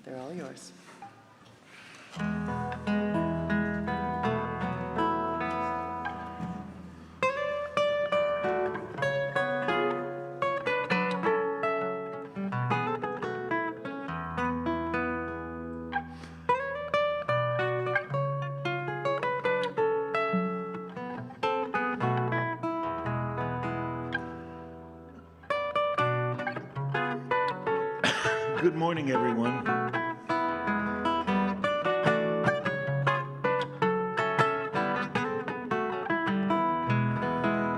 They're all yours. Good morning, everyone.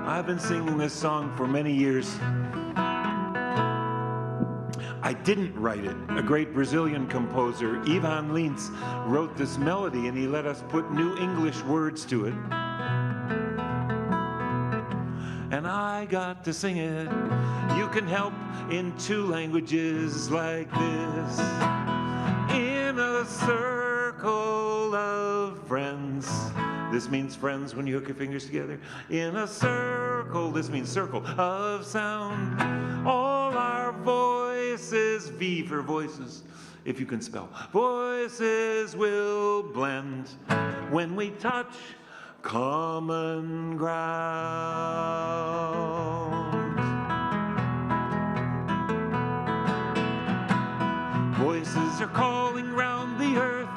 I've been singing this song for many years. I didn't write it. A great Brazilian composer, Ivan Lins, wrote this melody, and he let us put new English words to it. And I got to sing it. You can help in 2 languages like this. In a circle of friends. This means friends when you hook your fingers together. In a circle, this means circle of sound. All our voices, V for voices, if you can spell. Voices will blend when we touch common ground. Voices are calling round the earth.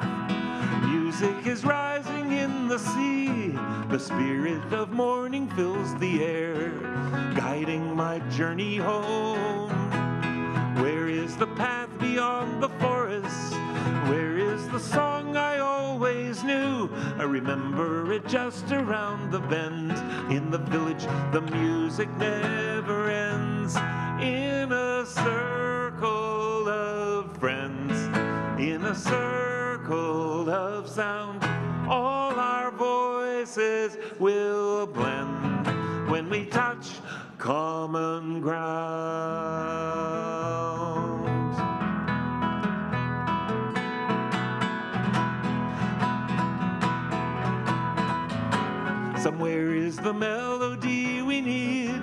Music is rising in the sea. The spirit of morning fills the air, guiding my journey home. Where is the path beyond the forest? Where is the song I always knew? I remember it just around the bend. In the village, the music never ends. In a circle of friends, in a circle of sound, all our voices will blend when we touch common ground. Somewhere is the melody we need.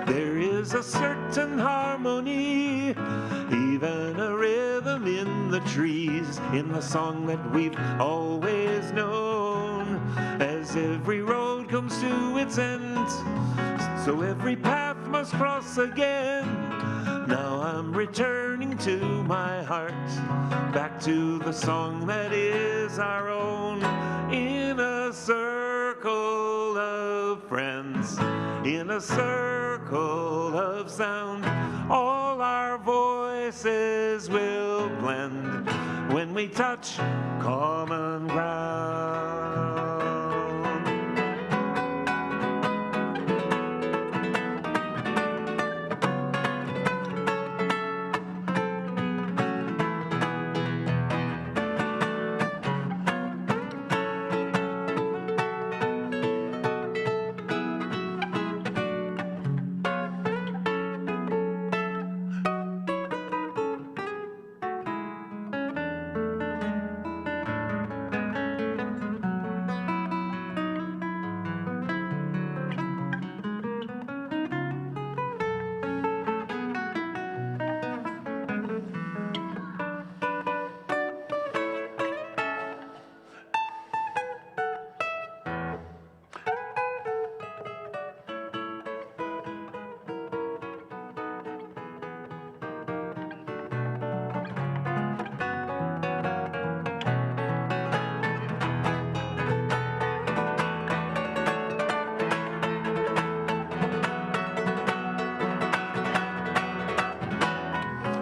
There is a certain harmony, even a rhythm in the trees, in the song that we've always known. As every road comes to its end, so every path must cross again. Now I'm returning to my heart, back to the song that is our own. In a circle of friends, in a circle of sound, all our voices will blend when we touch common ground.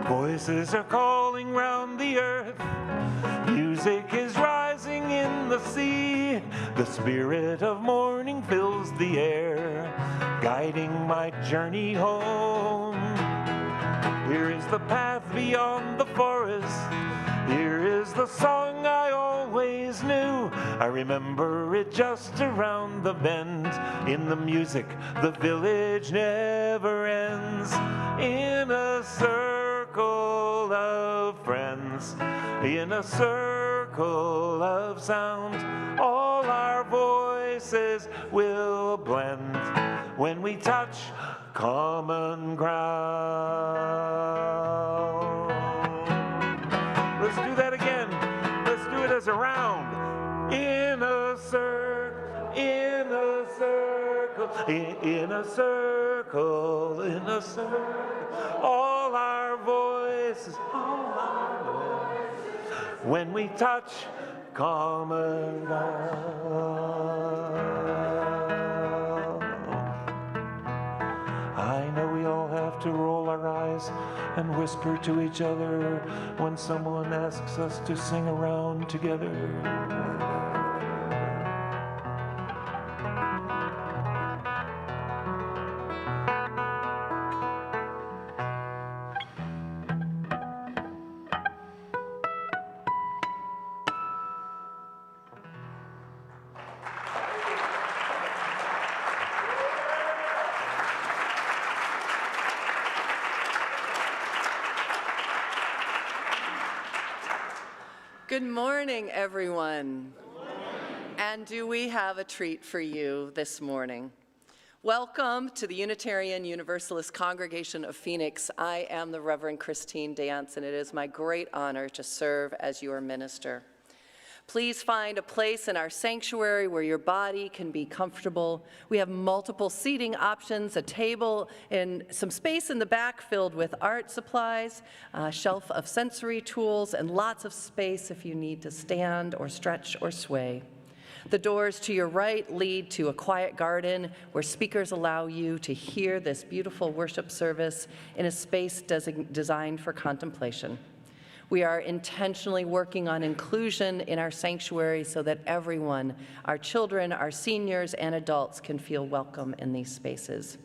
Voices are calling round the earth. Music is rising in the sea. The spirit of morning fills the air, guiding my journey home. Here is the path beyond the forest. Here is the song I always knew. I remember it just around the bend. In the music, the village never ends. In a circle of friends, in a circle of sound, all our voices will blend when we touch common ground. Let's do that again. Let's do it as a round. In a circle, in a circle, in a circle, in a circle. All our voices, when we touch common ground. I know we all have to roll our eyes and whisper to each other when someone asks us to sing around together. Good morning, everyone. Good morning. And do we have a treat for you this morning? Welcome to the Unitarian Universalist Congregation of Phoenix. I am the Reverend Christine Dance, and it is my great honor to serve as your minister. Please find a place in our sanctuary where your body can be comfortable. We have multiple seating options, a table, and some space in the back filled with art supplies, a shelf of sensory tools, and lots of space if you need to stand or stretch or sway. The doors to your right lead to a quiet garden where speakers allow you to hear this beautiful worship service in a space designed for contemplation. We are intentionally working on inclusion in our sanctuary so that everyone, our children, our seniors, and adults can feel welcome in these spaces.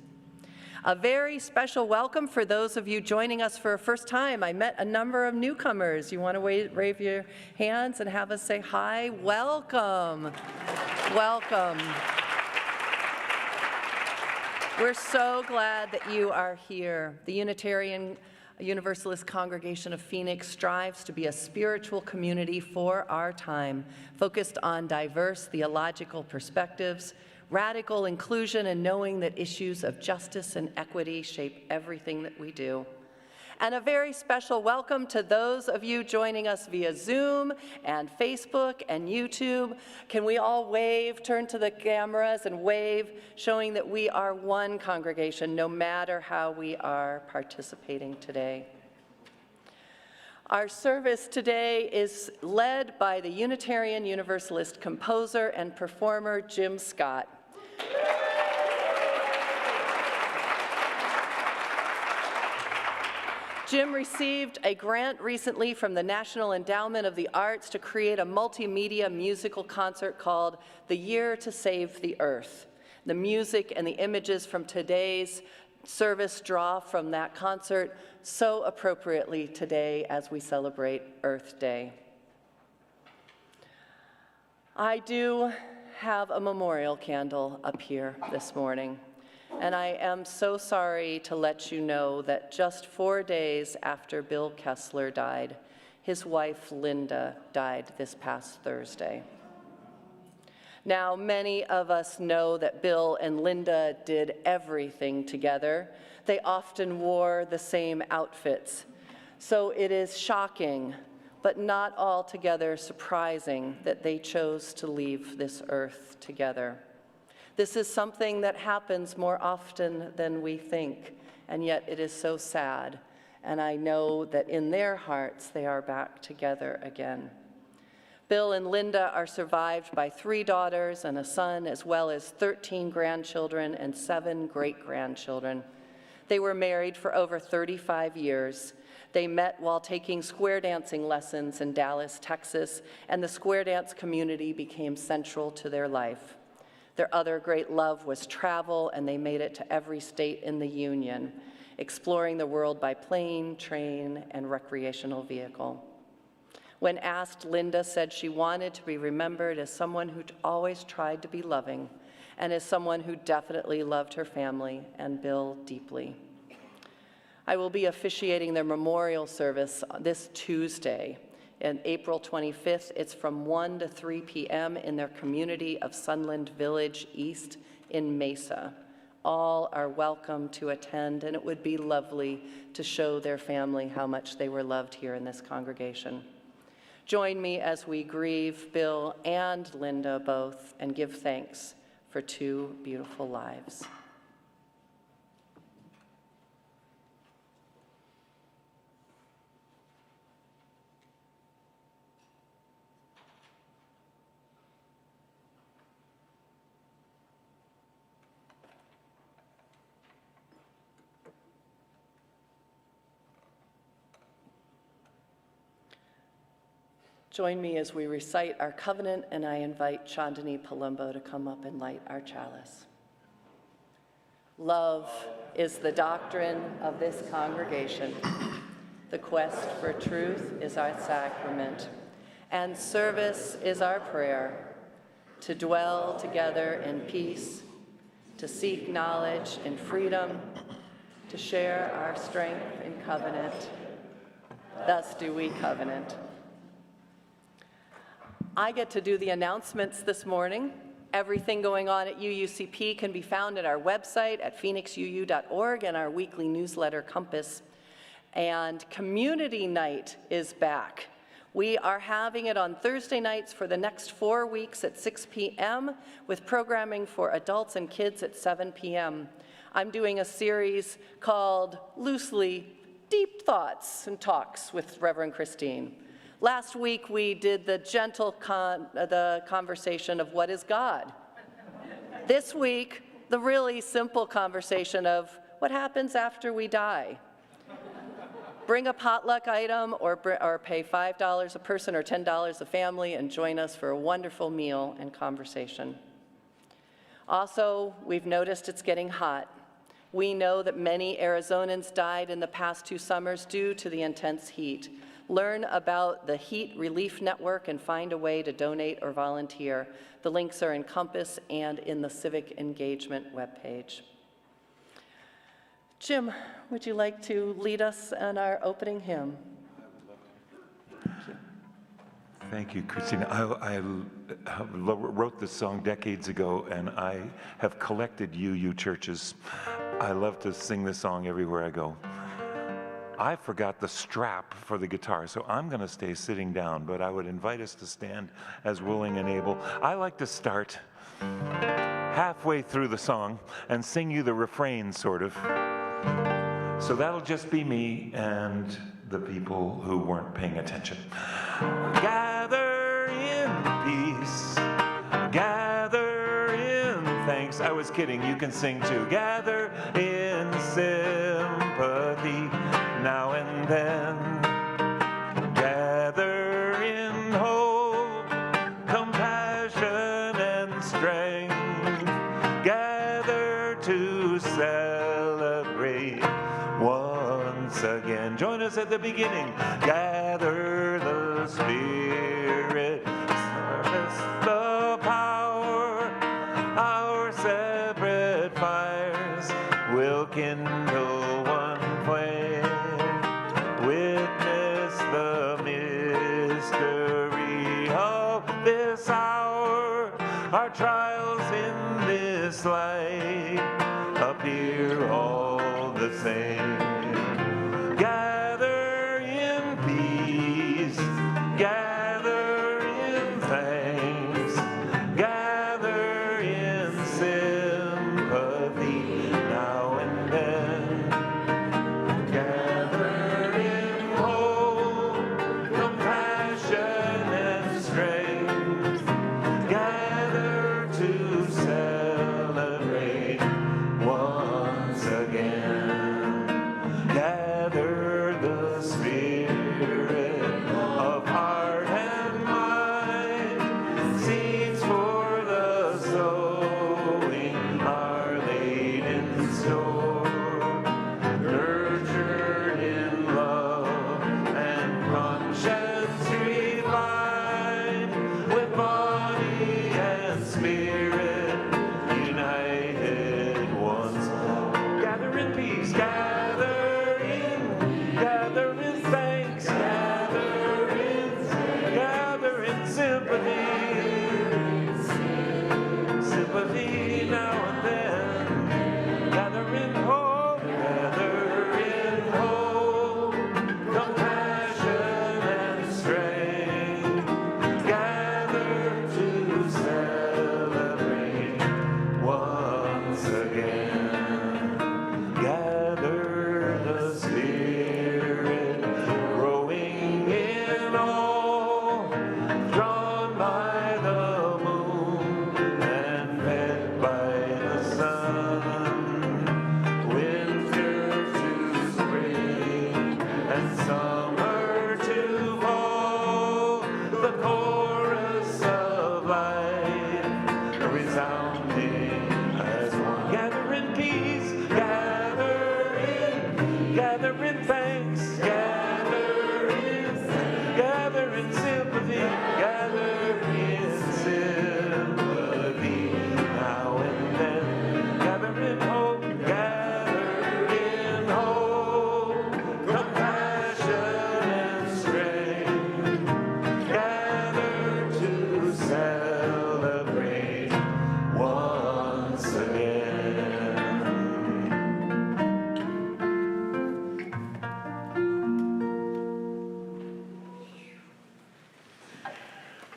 A very special welcome for those of you joining us for a first time. I met a number of newcomers. You want to wave your hands and have us say hi? Welcome. Welcome. We're so glad that you are here. The Unitarian Universalist Congregation of Phoenix strives to be a spiritual community for our time, focused on diverse theological perspectives, radical inclusion, and knowing that issues of justice and equity shape everything that we do. And a very special welcome to those of you joining us via Zoom and Facebook and YouTube. Can we all wave, turn to the cameras and wave, showing that we are one congregation, no matter how we are participating today. Our service today is led by the Unitarian Universalist composer and performer Jim Scott. Jim received a grant recently from the National Endowment of the Arts to create a multimedia musical concert called The Year to Save the Earth. The music and the images from today's service draw from that concert so appropriately today as we celebrate Earth Day. I do have a memorial candle up here this morning. And I am so sorry to let you know that just 4 days after Bill Kessler died, his wife Linda died this past Thursday. Now, many of us know that Bill and Linda did everything together. They often wore the same outfits. So it is shocking, but not altogether surprising that they chose to leave this earth together. This is something that happens more often than we think, and yet it is so sad. And I know that in their hearts, they are back together again. Bill and Linda are survived by 3 daughters and a son, as well as 13 grandchildren and 7 great-grandchildren. They were married for over 35 years. They met while taking square dancing lessons in Dallas, Texas, and the square dance community became central to their life. Their other great love was travel, and they made it to every state in the Union, exploring the world by plane, train, and recreational vehicle. When asked, Linda said she wanted to be remembered as someone who always tried to be loving, and as someone who definitely loved her family and Bill deeply. I will be officiating their memorial service this Tuesday. On April 25th, it's from 1 to 3 p.m. in their community of Sunland Village East in Mesa. All are welcome to attend, and it would be lovely to show their family how much they were loved here in this congregation. Join me as we grieve Bill and Linda both and give thanks for 2 beautiful lives. Join me as we recite our covenant, and I invite Chandani Palumbo to come up and light our chalice. Love is the doctrine of this congregation. The quest for truth is our sacrament, and service is our prayer, to dwell together in peace, to seek knowledge in freedom, to share our strength in covenant. Thus do we covenant. I get to do the announcements this morning. Everything going on at UUCP can be found at our website at phoenixuu.org and our weekly newsletter, Compass. And Community Night is back. We are having it on Thursday nights for the next 4 weeks at 6 p.m. with programming for adults and kids at 7 p.m. I'm doing a series called loosely Deep Thoughts and Talks with Reverend Christine. Last week, we did the gentle conversation of what is God. This week, the really simple conversation of what happens after we die. Bring a potluck item or pay $5 a person or $10 a family and join us for a wonderful meal and conversation. Also, we've noticed it's getting hot. We know that many Arizonans died in the past 2 summers due to the intense heat. Learn about the Heat Relief Network and find a way to donate or volunteer. The links are in Compass and in the Civic Engagement webpage. Jim, would you like to lead us in our opening hymn? Thank you, Christina. I wrote this song decades ago, and I have collected UU churches. I love to sing this song everywhere I go. I forgot the strap for the guitar, so I'm going to stay sitting down, but I would invite us to stand as willing and able. I like to start halfway through the song and sing you the refrain, sort of. So that'll just be me and the people who weren't paying attention. Gather in peace, gather in thanks. I was kidding, you can sing too. Gather in sympathy now and then. Gather in hope, compassion and strength. Gather to celebrate once again. Join us at the beginning. Gather the Spirit, service the power. Our separate fires will kindle one flame. Witness the mystery of this hour. Our trials in this life appear all the same. Gather in peace, gather in thanks, gather in sympathy now and then. Gather in hope, compassion and strength. Gather to celebrate once again.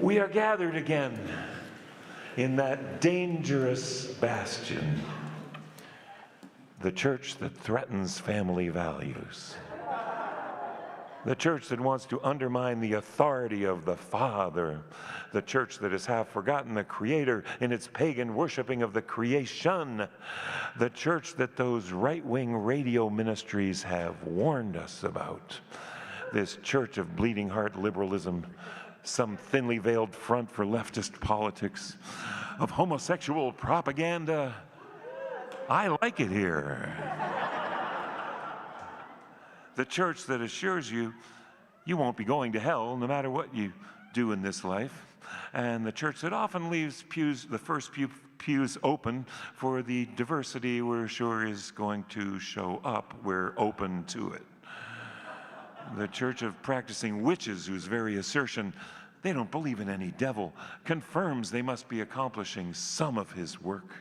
We are gathered again in that dangerous bastion, the church that threatens family values, the church that wants to undermine the authority of the Father, the church that has half forgotten the Creator in its pagan worshiping of the creation, the church that those right-wing radio ministries have warned us about, this church of bleeding heart liberalism, some thinly veiled front for leftist politics, of homosexual propaganda. I like it here. The church that assures you you won't be going to hell no matter what you do in this life. And the church that often leaves the first pews open for the diversity we're sure is going to show up. We're open to it. The church of practicing witches whose very assertion they don't believe in any devil confirms they must be accomplishing some of his work.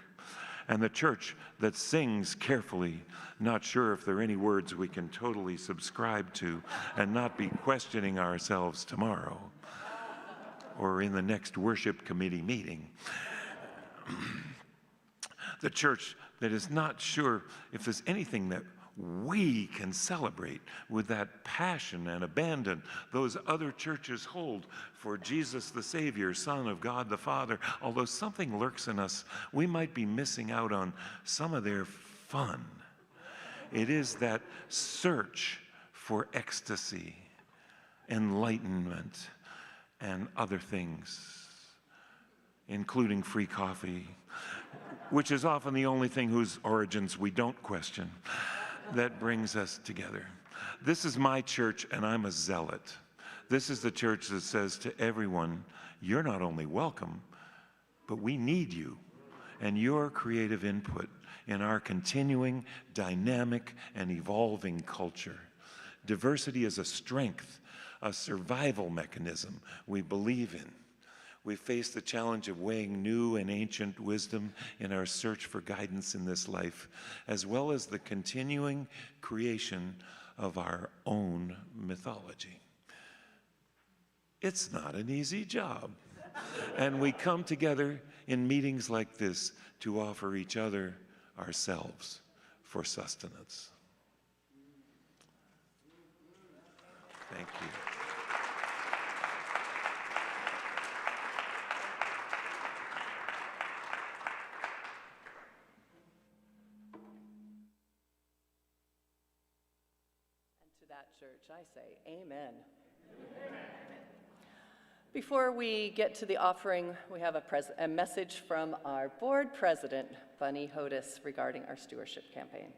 And the church that sings carefully, not sure if there are any words we can totally subscribe to and not be questioning ourselves tomorrow or in the next worship committee meeting. The church that is not sure if there's anything that we can celebrate with that passion and abandon those other churches hold for Jesus the Savior, Son of God the Father. Although something lurks in us, we might be missing out on some of their fun. It is that search for ecstasy, enlightenment, and other things, including free coffee, which is often the only thing whose origins we don't question, that brings us together. This is my church, and I'm a zealot. This is the church that says to everyone, you're not only welcome, but we need you and your creative input in our continuing, dynamic, and evolving culture. Diversity is a strength, a survival mechanism we believe in. We face the challenge of weighing new and ancient wisdom in our search for guidance in this life, as well as the continuing creation of our own mythology. It's not an easy job. And we come together in meetings like this to offer each other ourselves for sustenance. Thank you. Church, I say amen. Before we get to the offering, we have a message from our board president, Bunny Hodis, regarding our stewardship campaign.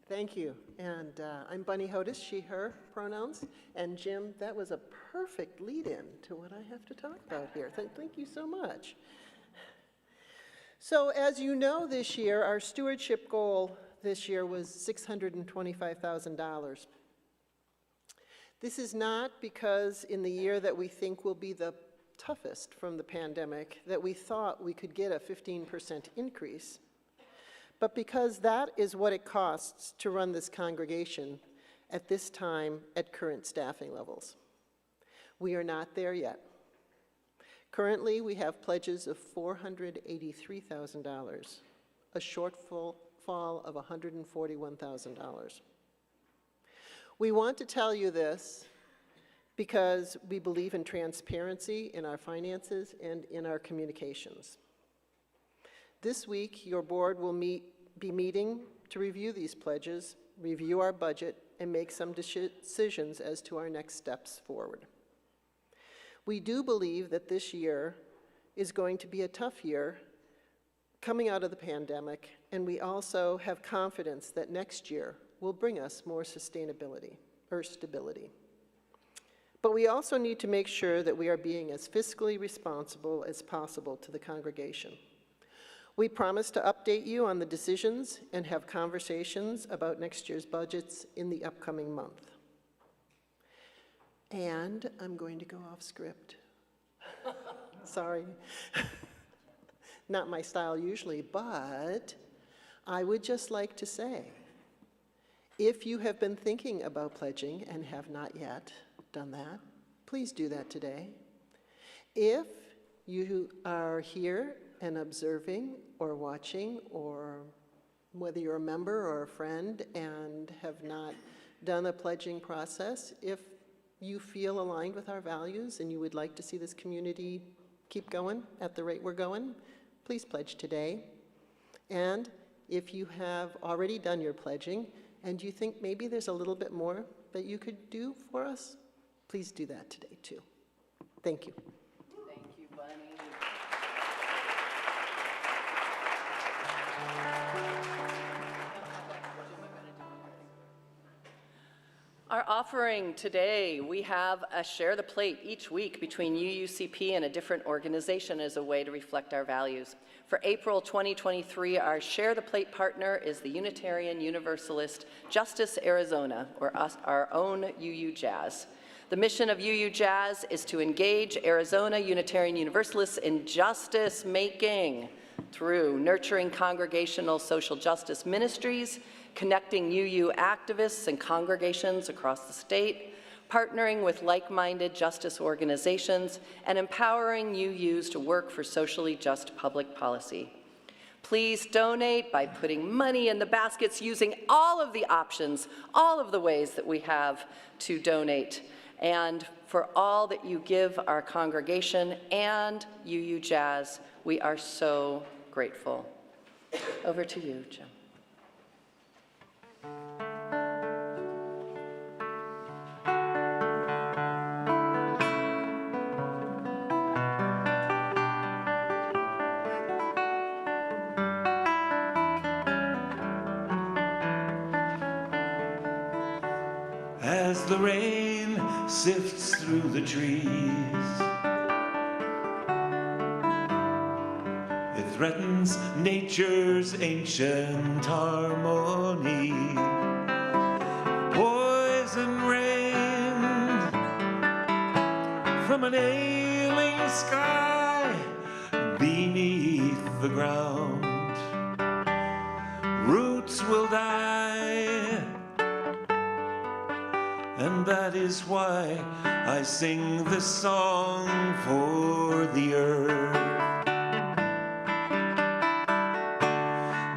Thank you. And I'm Bunny Hodis, she, her pronouns. And Jim, that was a perfect lead-in to what I have to talk about here. Thank you so much. So as you know, this year, our stewardship goal this year was $625,000. This is not because in the year that we think will be the toughest from the pandemic that we thought we could get a 15% increase, but because that is what it costs to run this congregation at this time at current staffing levels. We are not there yet. Currently, we have pledges of $483,000, a shortfall of $141,000. We want to tell you this because we believe in transparency in our finances and in our communications. This week, your board will be meeting to review these pledges, review our budget, and make some decisions as to our next steps forward. We do believe that this year is going to be a tough year coming out of the pandemic, and we also have confidence that next year will bring us more stability. But we also need to make sure that we are being as fiscally responsible as possible to the congregation. We promise to update you on the decisions and have conversations about next year's budgets in the upcoming month. And I'm going to go off script. Sorry. Not my style usually, but I would just like to say, If you have been thinking about pledging and have not yet done that, please do that today. If you are here and observing or watching, or whether you're a member or a friend and have not done a pledging process, if you feel aligned with our values and you would like to see this community keep going at the rate we're going, please pledge today. And if you have already done your pledging and you think maybe there's a little bit more that you could do for us, please do that today too. Thank you. Thank you, Bunny. Our offering today, we have a Share the Plate each week between UUCP and a different organization as a way to reflect our values. For April 2023, our Share the Plate partner is the Unitarian Universalist Justice Arizona, or our own UU Jazz. The mission of UU Jazz is to engage Arizona Unitarian Universalists in justice making through nurturing congregational social justice ministries, connecting UU activists and congregations across the state, partnering with like-minded justice organizations, and empowering UUs to work for socially just public policy. Please donate by putting money in the baskets using all of the options, all of the ways that we have to donate. And for all that you give our congregation and UU Jazz, we are so grateful. Over to you, Jim. As the rain sifts through the trees, it threatens nature's ancient harmony. Poison rain from an ailing sky beneath the ground. Roots will die, and that is why I sing this song for the earth.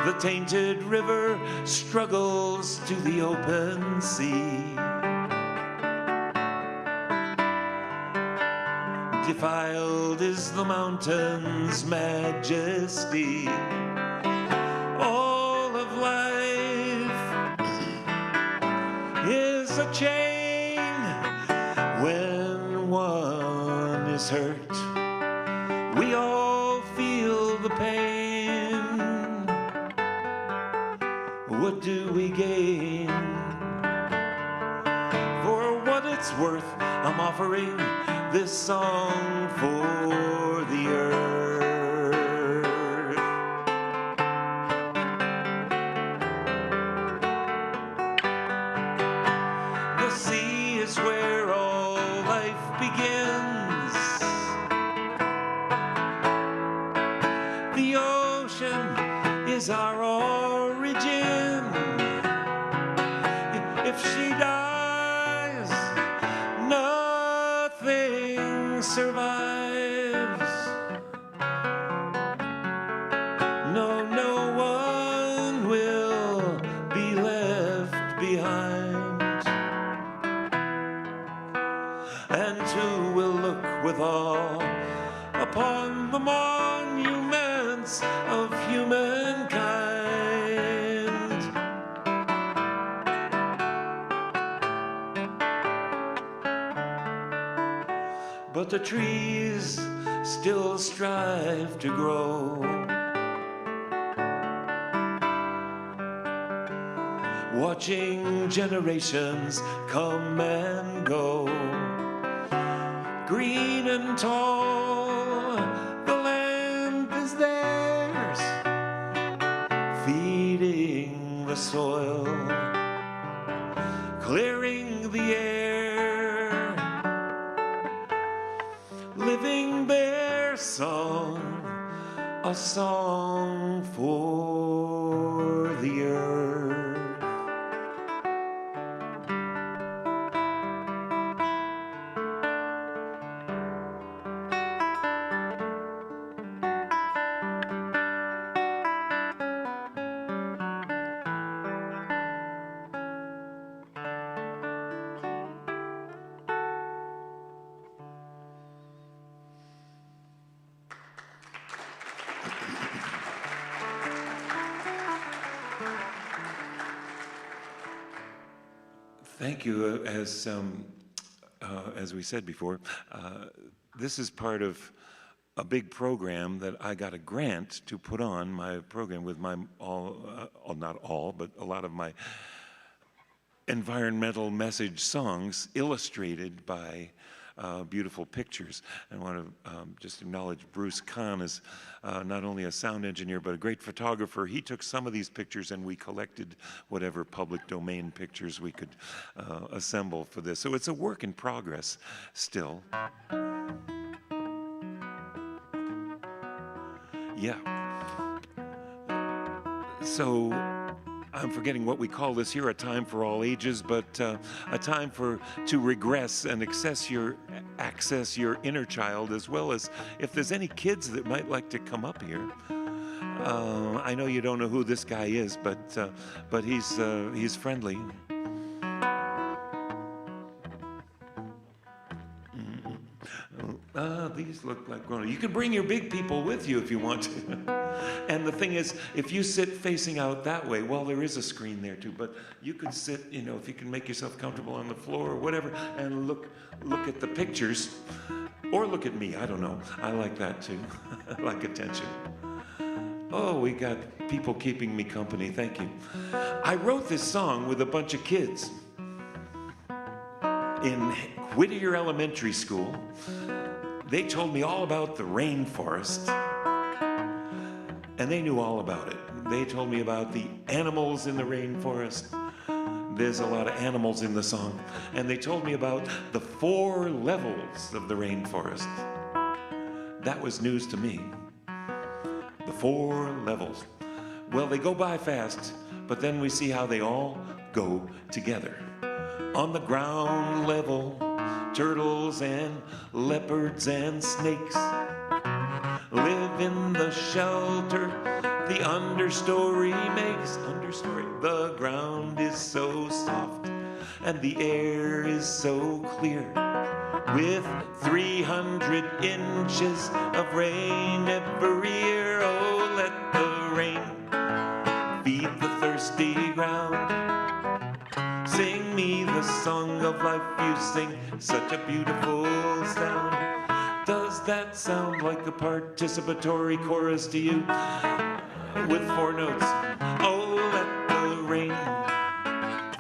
The tainted river struggles to the open sea. Defiled is the mountain's majesty. All of life is a chain. When one is hurt, we all feel the pain. What do we gain? For what it's worth, I'm offering this song for the earth. The sea is where all life begins. The ocean is our origin. If she dies, nothing survives. No, no one will be left behind. And who will look with awe upon the monuments of humankind? But the trees still strive to grow. Watching generations come and go. Green and tall, the land is theirs, feeding the soil, clearing the air, living their song, a song for the earth. Thank you. As we said before, this is part of a big program that I got a grant to put on my program with my not all, but a lot of my environmental message songs illustrated by beautiful pictures. I want to just acknowledge Bruce Kahn is not only a sound engineer, but a great photographer. He took some of these pictures and we collected whatever public domain pictures we could assemble for this. So it's a work in progress still. Yeah. So I'm forgetting what we call this here, a time for all ages, but a time to regress and access your inner child, as well as if there's any kids that might like to come up here. I know you don't know who this guy is, but he's friendly. These look like grown-ups. You can bring your big people with you if you want to. And the thing is, if you sit facing out that way, well, there is a screen there too, but you could sit, if you can make yourself comfortable on the floor or whatever, and look at the pictures, or look at me, I don't know. I like that too. I like attention. Oh, we got people keeping me company, thank you. I wrote this song with a bunch of kids in Whittier Elementary School. They told me all about the rainforest, and they knew all about it. They told me about the animals in the rainforest. There's a lot of animals in the song. And they told me about the 4 levels of the rainforest. That was news to me. The 4 levels. Well, they go by fast, but then we see how they all go together. On the ground level, turtles and leopards and snakes live in the shelter the understory makes. Understory. The ground is so soft and the air is so clear, with 300 inches of rain every year. Oh, let the rain feed the thirsty ground. Sing me the song of life you sing, such a beautiful sound. Does that sound like a participatory chorus to you? With 4 notes. Oh, let the rain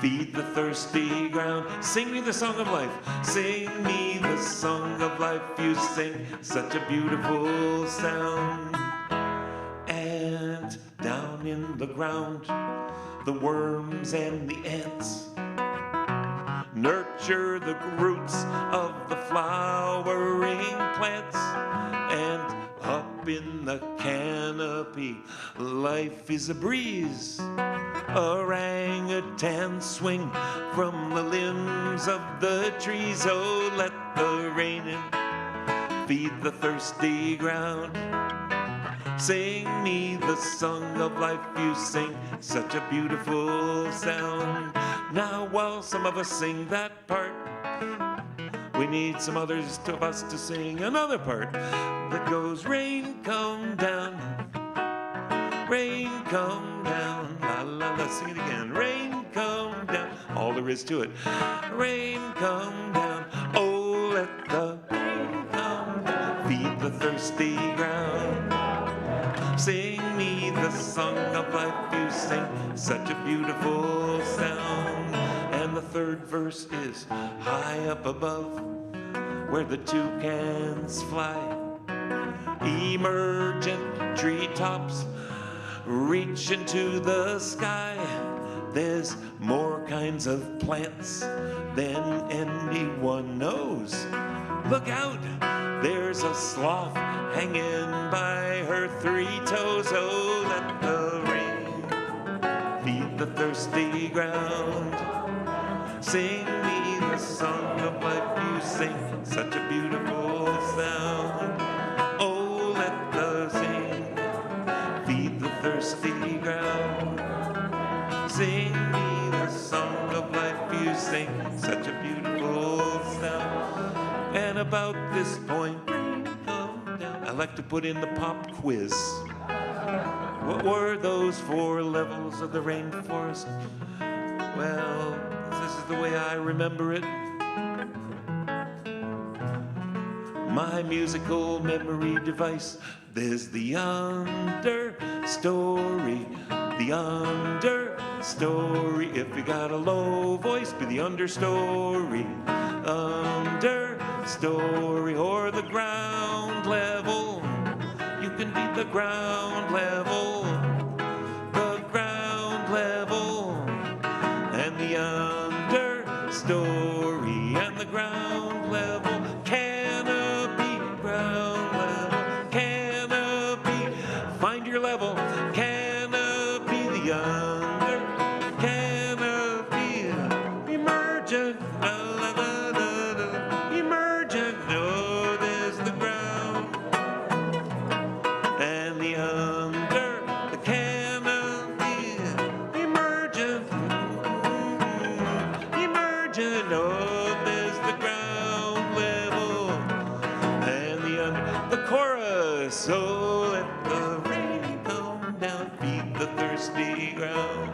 feed the thirsty ground. Sing me the song of life. Sing me the song of life you sing, such a beautiful sound. And down in the ground, the worms and the ants nurture the roots of the flowering plants. And up in the canopy, life is a breeze. Orangutans swing from the limbs of the trees. Oh, let the rain in, feed the thirsty ground. Sing me the song of life you sing, such a beautiful sound. Now while some of us sing that part, we need some others of us to sing another part that goes, rain come down, rain come down, la la la, sing it again, rain come down, all there is to it, rain come down, oh let the rain come down, feed the thirsty ground. Sing me the song of life you sing, such a beautiful sound. And the third verse is, high up above, where the toucans fly, emergent treetops reach into the sky. There's more kinds of plants than anyone knows. Look out, there's a sloth hanging by her 3 toes. Oh, let the rain feed the thirsty ground. Sing me the song of life you sing, such a beautiful sound. Oh, let the rain feed the thirsty ground. Sing me the song of life you sing, such a beautiful sound. And about this point, I like to put in the pop quiz. What were those 4 levels of the rainforest? Well, this is the way I remember it. My musical memory device. There's the understory, the understory. If you got a low voice, be the understory, understory, or the ground level. You can beat the ground level, and the understory, and the ground level. Canopy, ground level, canopy, find your level. Canopy, the under, canopy, emergent, emergent. Oh, there's the ground and the under, the canopy, emergent, emergent. Oh, there's the ground level and the under, the chorus. So let the rain come down, feed the thirsty ground.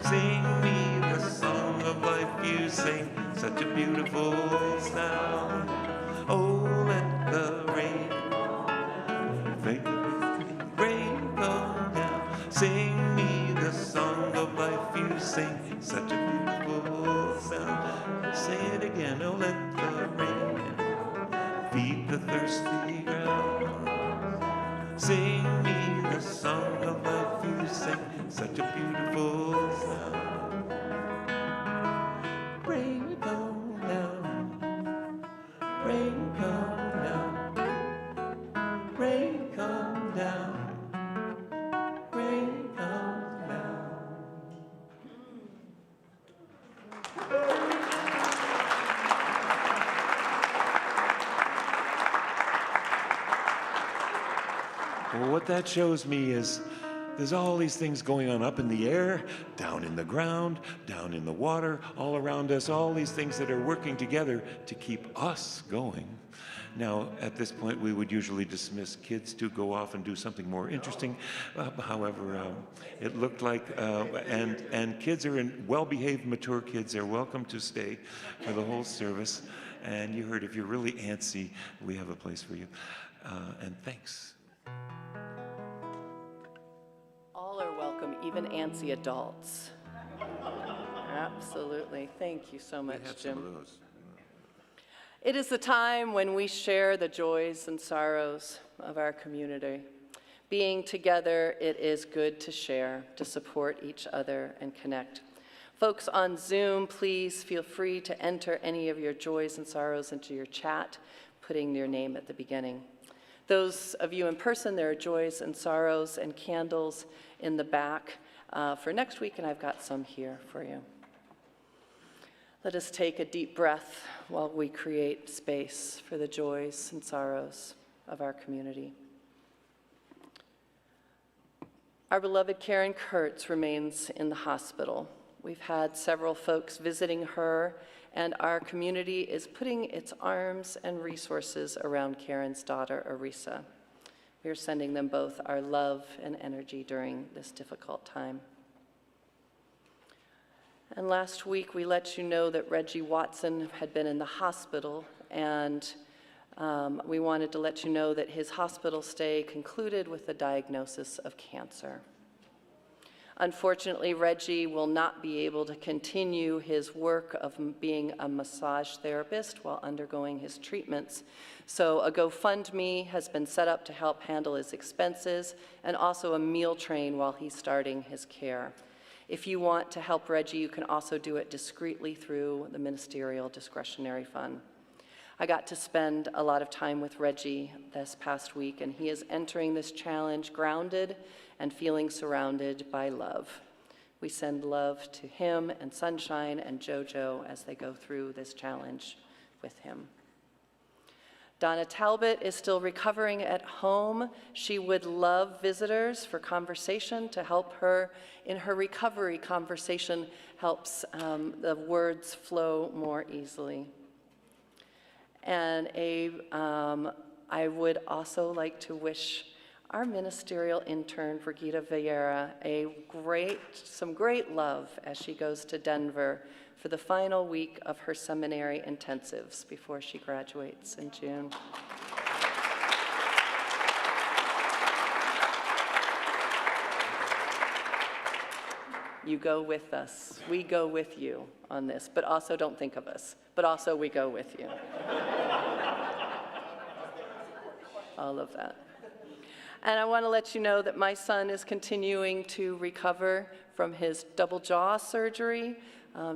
Sing me the song of life you sing, such a beautiful sound. Oh, let the rain, make the rain come down. Sing me the song of life you sing, such a beautiful sound. Say it again. Oh, let the rain feed the thirsty ground. Sing me the song of life you sing, such a beautiful sound. Rain come down, rain come down, rain come down, rain come down. Well, what that shows me is there's all these things going on up in the air, down in the ground, down in the water, all around us, all these things that are working together to keep us going. Now, at this point, we would usually dismiss kids to go off and do something more interesting. However, it looked like, and kids are well-behaved, mature kids are welcome to stay for the whole service. And you heard, if you're really antsy, we have a place for you. And thanks. All are welcome, even antsy adults. Absolutely. Thank you so much, We have Jim. some of those. It is the time when we share the joys and sorrows of our community. Being together, it is good to share, to support each other and connect. Folks on Zoom, please feel free to enter any of your joys and sorrows into your chat, putting your name at the beginning. Those of you in person, there are joys and sorrows and candles in the back for next week, and I've got some here for you. Let us take a deep breath while we create space for the joys and sorrows of our community. Our beloved Karen Kurtz remains in the hospital. We've had several folks visiting her, and our community is putting its arms and resources around Karen's daughter, Arisa. We are sending them both our love and energy during this difficult time. And last week, we let you know that Reggie Watson had been in the hospital, and we wanted to let you know that his hospital stay concluded with the diagnosis of cancer. Unfortunately, Reggie will not be able to continue his work of being a massage therapist while undergoing his treatments. So a GoFundMe has been set up to help handle his expenses, and also a meal train while he's starting his care. If you want to help Reggie, you can also do it discreetly through the Ministerial Discretionary Fund. I got to spend a lot of time with Reggie this past week, and he is entering this challenge grounded and feeling surrounded by love. We send love to him and Sunshine and JoJo as they go through this challenge with him. Donna Talbot is still recovering at home. She would love visitors for conversation to help her in her recovery. Conversation helps the words flow more easily. And I would also like to wish our ministerial intern, Brigida Vieira, some great love as she goes to Denver for the final week of her seminary intensives before she graduates in June. You go with us. We go with you on this, but also don't think of us, but also we go with you. All of that. And I want to let you know that my son is continuing to recover from his double jaw surgery.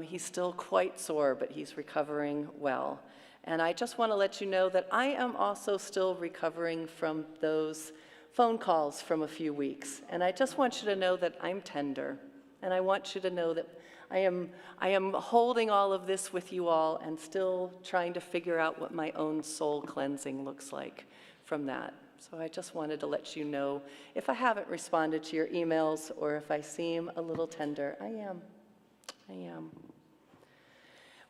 He's still quite sore, but he's recovering well. And I just want to let you know that I am also still recovering from those phone calls from a few weeks. And I just want you to know that I'm tender. And I want you to know that I am holding all of this with you all and still trying to figure out what my own soul cleansing looks like from that. So I just wanted to let you know, if I haven't responded to your emails or if I seem a little tender, I am.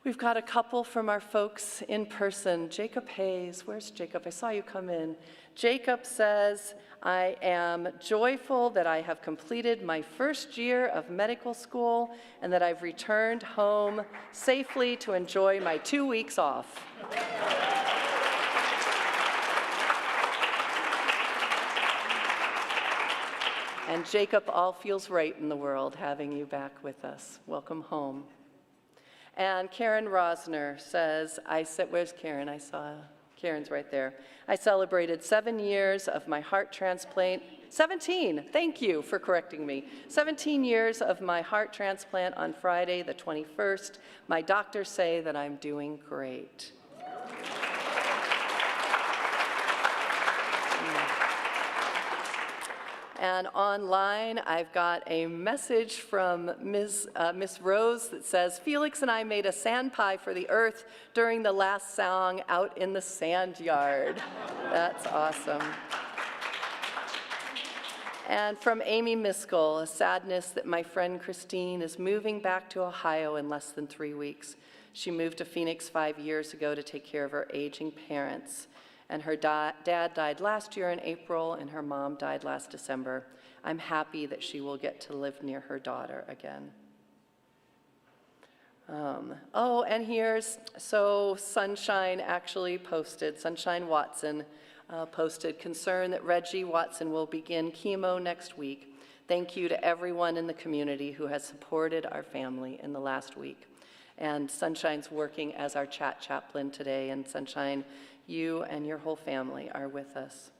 We've got a couple from our folks in person. Jacob Hayes, where's Jacob? I saw you come in. Jacob says, I am joyful that I have completed my first year of medical school and that I've returned home safely to enjoy my 2 weeks off. And Jacob, all feels right in the world having you back with us. Welcome home. And Karen Rosner says, where's Karen? I saw Karen's right there. I celebrated 7 years of my heart transplant. 17, thank you for correcting me. 17 years of my heart transplant on Friday, the 21st. My doctors say that I'm doing great. And online, I've got a message from Miss Rose that says, Felix and I made a sand pie for the earth during the last song out in the sand yard. That's awesome. And from Amy Miskell, a sadness that my friend Christine is moving back to Ohio in less than 3 weeks. She moved to Phoenix 5 years ago to take care of her aging parents. And her dad died last year in April, and her mom died last December. I'm happy that she will get to live near her daughter again. And Sunshine actually posted, Sunshine Watson posted, concern that Reggie Watson will begin chemo next week. Thank you to everyone in the community who has supported our family in the last week. And Sunshine's working as our chat chaplain today, and Sunshine, you and your whole family are with us.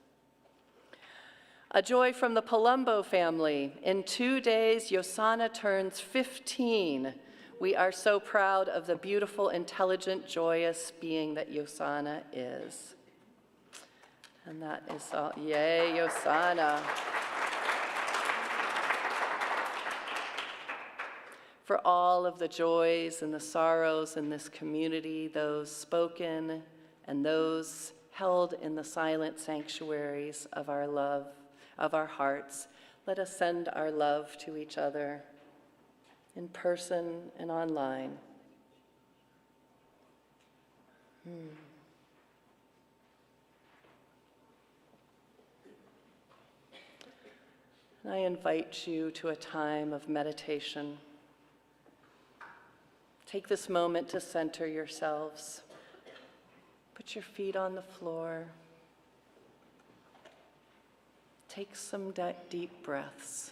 A joy from the Palumbo family. In 2 days, Yosana turns 15. We are so proud of the beautiful, intelligent, joyous being that Yosana is. And that is all. Yay, Yosana. For all of the joys and the sorrows in this community, those spoken and those held in the silent sanctuaries of our love, of our hearts, let us send our love to each other in person and online. And I invite you to a time of meditation. Take this moment to center yourselves. Put your feet on the floor. Take some deep breaths.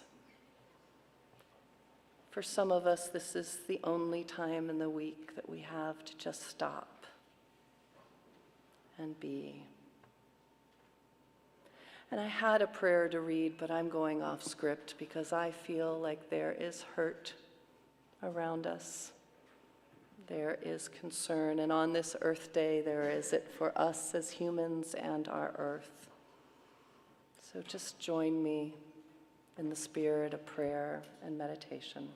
For some of us, this is the only time in the week that we have to just stop and be. And I had a prayer to read, but I'm going off script because I feel like there is hurt around us. There is concern, and on this Earth Day, there is it for us as humans and our Earth. So just join me in the spirit of prayer and meditation.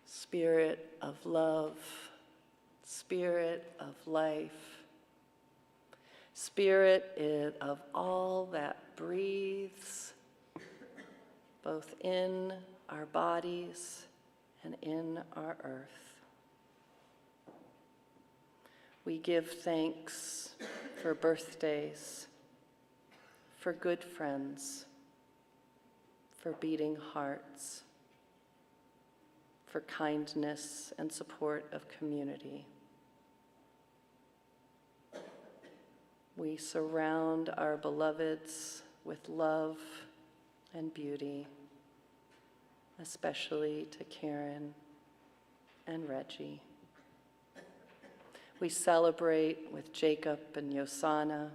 Spirit of love, spirit of life, spirit of all that breathes, both in our bodies and in our earth. We give thanks for birthdays, for good friends, for beating hearts, for kindness and support of community. We surround our beloveds with love and beauty, especially to Karen and Reggie. We celebrate with Jacob and Yosana,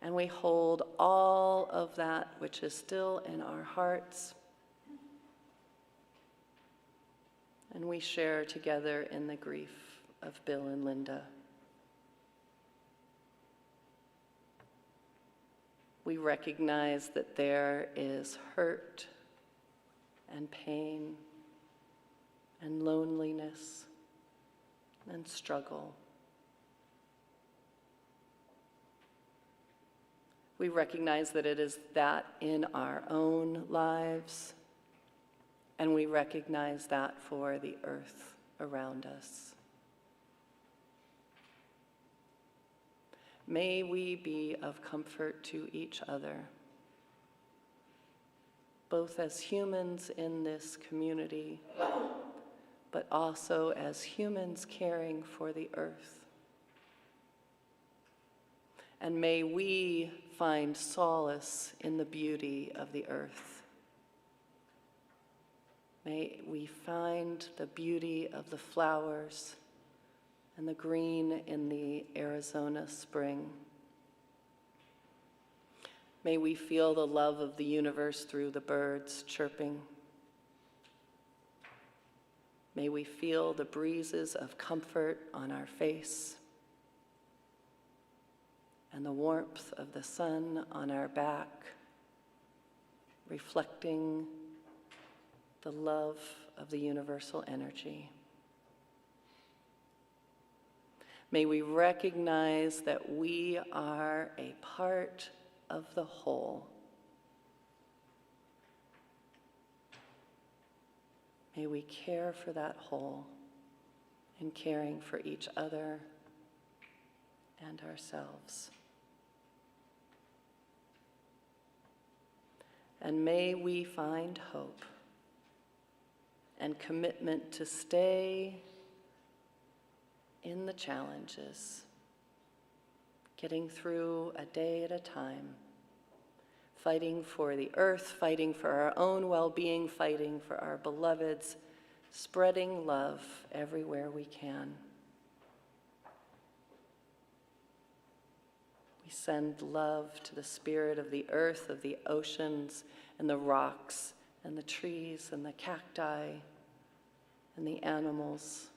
and we hold all of that which is still in our hearts, and we share together in the grief of Bill and Linda. We recognize that there is hurt and pain and loneliness and struggle. We recognize that it is that in our own lives, and we recognize that for the earth around us. May we be of comfort to each other, both as humans in this community, but also as humans caring for the earth. And may we find solace in the beauty of the earth. May we find the beauty of the flowers and the green in the Arizona spring. May we feel the love of the universe through the birds chirping. May we feel the breezes of comfort on our face and the warmth of the sun on our back, reflecting the love of the universal energy. May we recognize that we are a part of the whole. May we care for that whole in caring for each other and ourselves. And may we find hope and commitment to stay in the challenges, getting through a day at a time, fighting for the earth, fighting for our own well-being, fighting for our beloveds, spreading love everywhere we can. We send love to the spirit of the earth, of the oceans, and the rocks, and the trees, and the cacti, and the animals,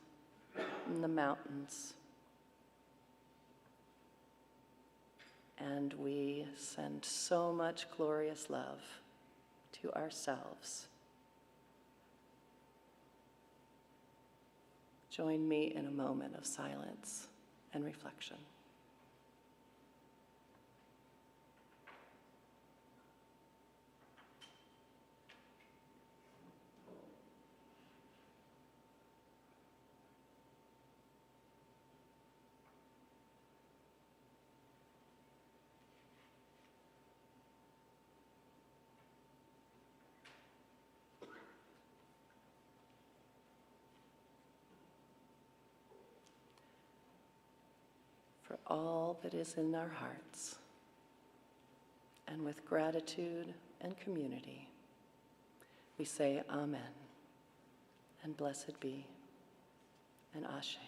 and the mountains. And we send so much glorious love to ourselves. Join me in a moment of silence and reflection. For all that is in our hearts, and with gratitude and community, we say Amen, and blessed be, and Ashe.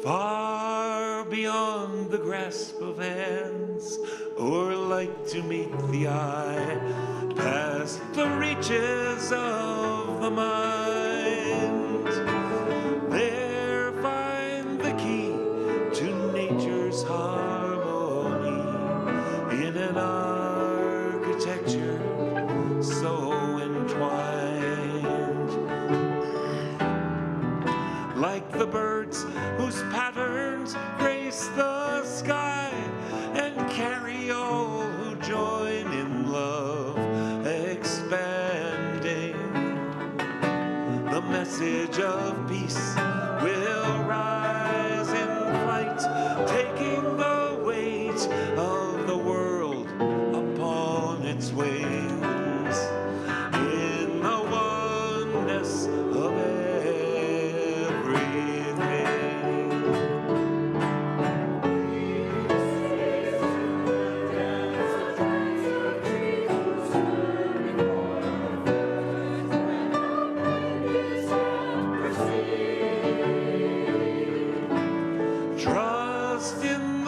far beyond the grasp of hands, or light to meet the eye, past the reaches of the mind. There find the key to nature's harmony in an architecture so entwined. Like the birds whose patterns grace the sky and carry all who join in love, expanding. The message of peace will rise in flight, taking the weight of the world upon its wings, in the oneness of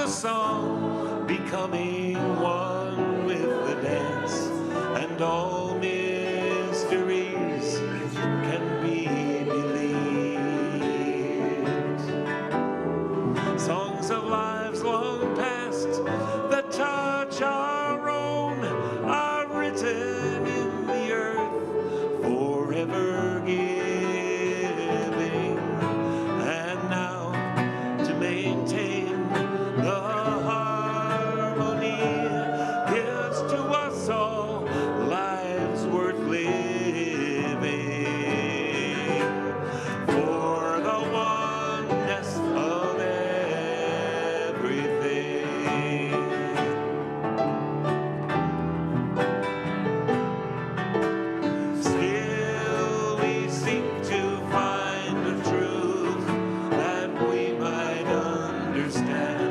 song, becoming one with the dance, and all mysteries can be believed. Songs of lives long past that touch our own are written in the earth, forever giving, and now to maintain the harmony gives to us all lives worth living, for the oneness of everything. Still we seek to find a truth that we might understand,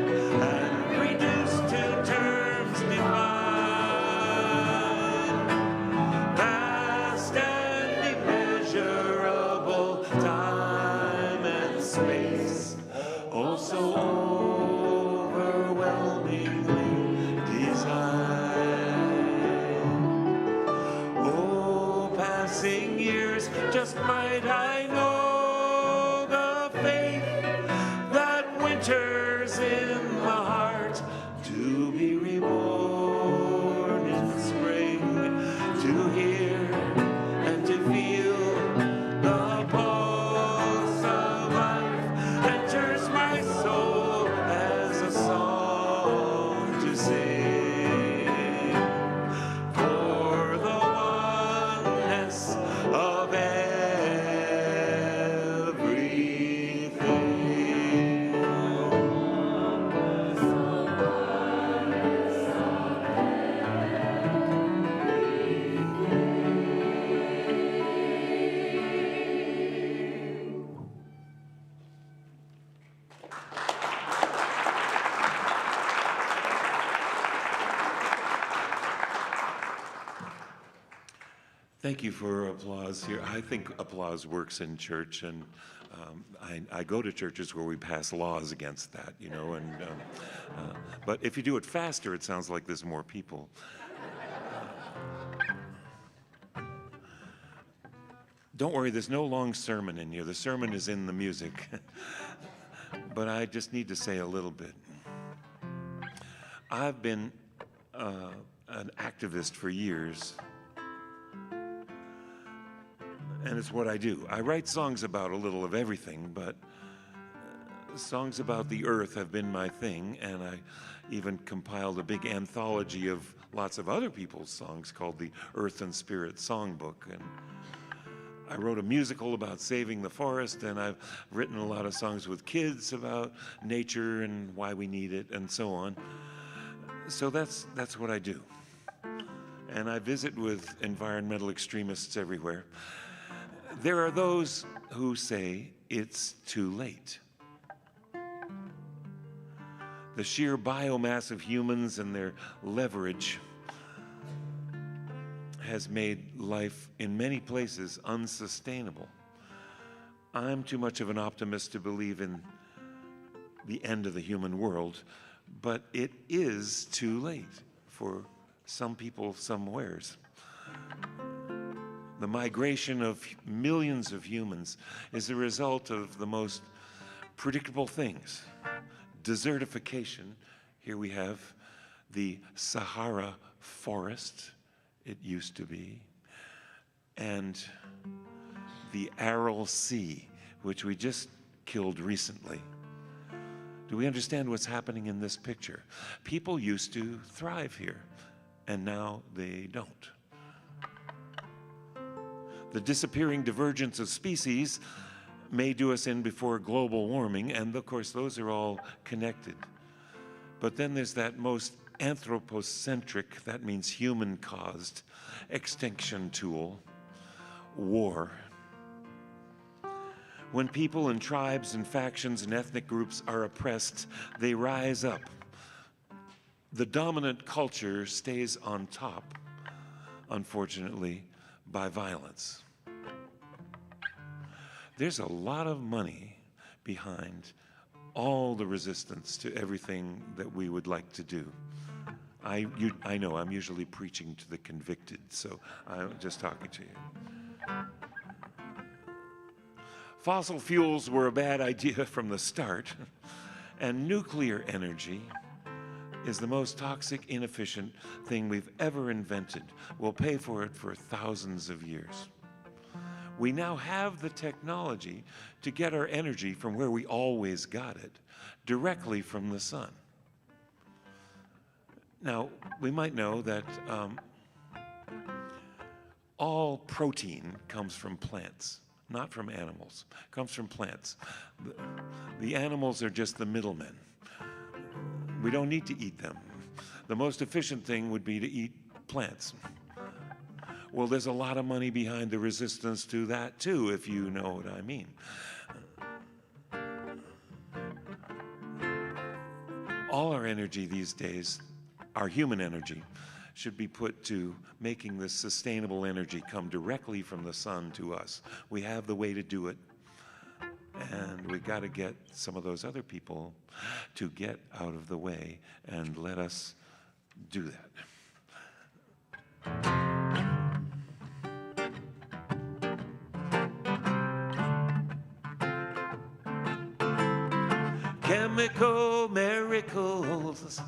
so overwhelmingly designed. Oh, passing years, just might I know the faith that winters in the heart, to be reborn in spring, to hear and to feel the pulse of life enters my soul as a song to sing, for the oneness of everything. Thank you for applause here. I think applause works in church, and I go to churches where we pass laws against that, you know, and but if you do it faster, it sounds like there's more people. Don't worry, there's no long sermon in here. The sermon is in the music. But I just need to say a little bit. I've been an activist for years. And it's what I do. I write songs about a little of everything, but songs about the earth have been my thing, and I even compiled a big anthology of lots of other people's songs called the Earth and Spirit Songbook. And I wrote a musical about saving the forest, and I've written a lot of songs with kids about nature and why we need it and so on. So that's what I do. And I visit with environmental extremists everywhere. There are those who say it's too late. The sheer biomass of humans and their leverage has made life in many places unsustainable. I'm too much of an optimist to believe in the end of the human world, but it is too late for some people somewheres. The migration of millions of humans is a result of the most predictable things. Desertification, here we have the Sahara forest, it used to be, and the Aral Sea, which we just killed recently. Do we understand what's happening in this picture? People used to thrive here, and now they don't. The disappearing divergence of species may do us in before global warming, and of course those are all connected. But then there's that most anthropocentric, that means human-caused, extinction tool, war. When people and tribes and factions and ethnic groups are oppressed, they rise up. The dominant culture stays on top, unfortunately, by violence. There's a lot of money behind all the resistance to everything that we would like to do. I know I'm usually preaching to the convicted, so I'm just talking to you. Fossil fuels were a bad idea from the start, and nuclear energy is the most toxic, inefficient thing we've ever invented. We'll pay for it for thousands of years. We now have the technology to get our energy from where we always got it, directly from the sun. Now, we might know that all protein comes from plants, not from animals. It comes from plants. The animals are just the middlemen. We don't need to eat them. The most efficient thing would be to eat plants. Well, there's a lot of money behind the resistance to that too, if you know what I mean. All our energy these days, our human energy, should be put to making this sustainable energy come directly from the sun to us. We have the way to do it, and we got to get some of those other people to get out of the way and let us do that. Chemical miracles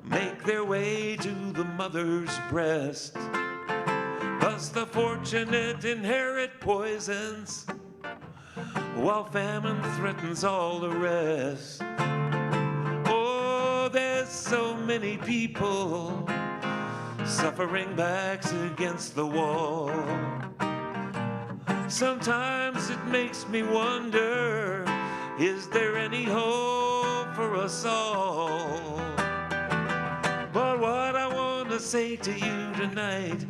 make their way to the mother's breast. Thus the fortunate inherit poisons, while famine threatens all the rest. Oh, there's so many people suffering backs against the wall. Sometimes it makes me wonder, is there any hope for us all? But what I want to say to you tonight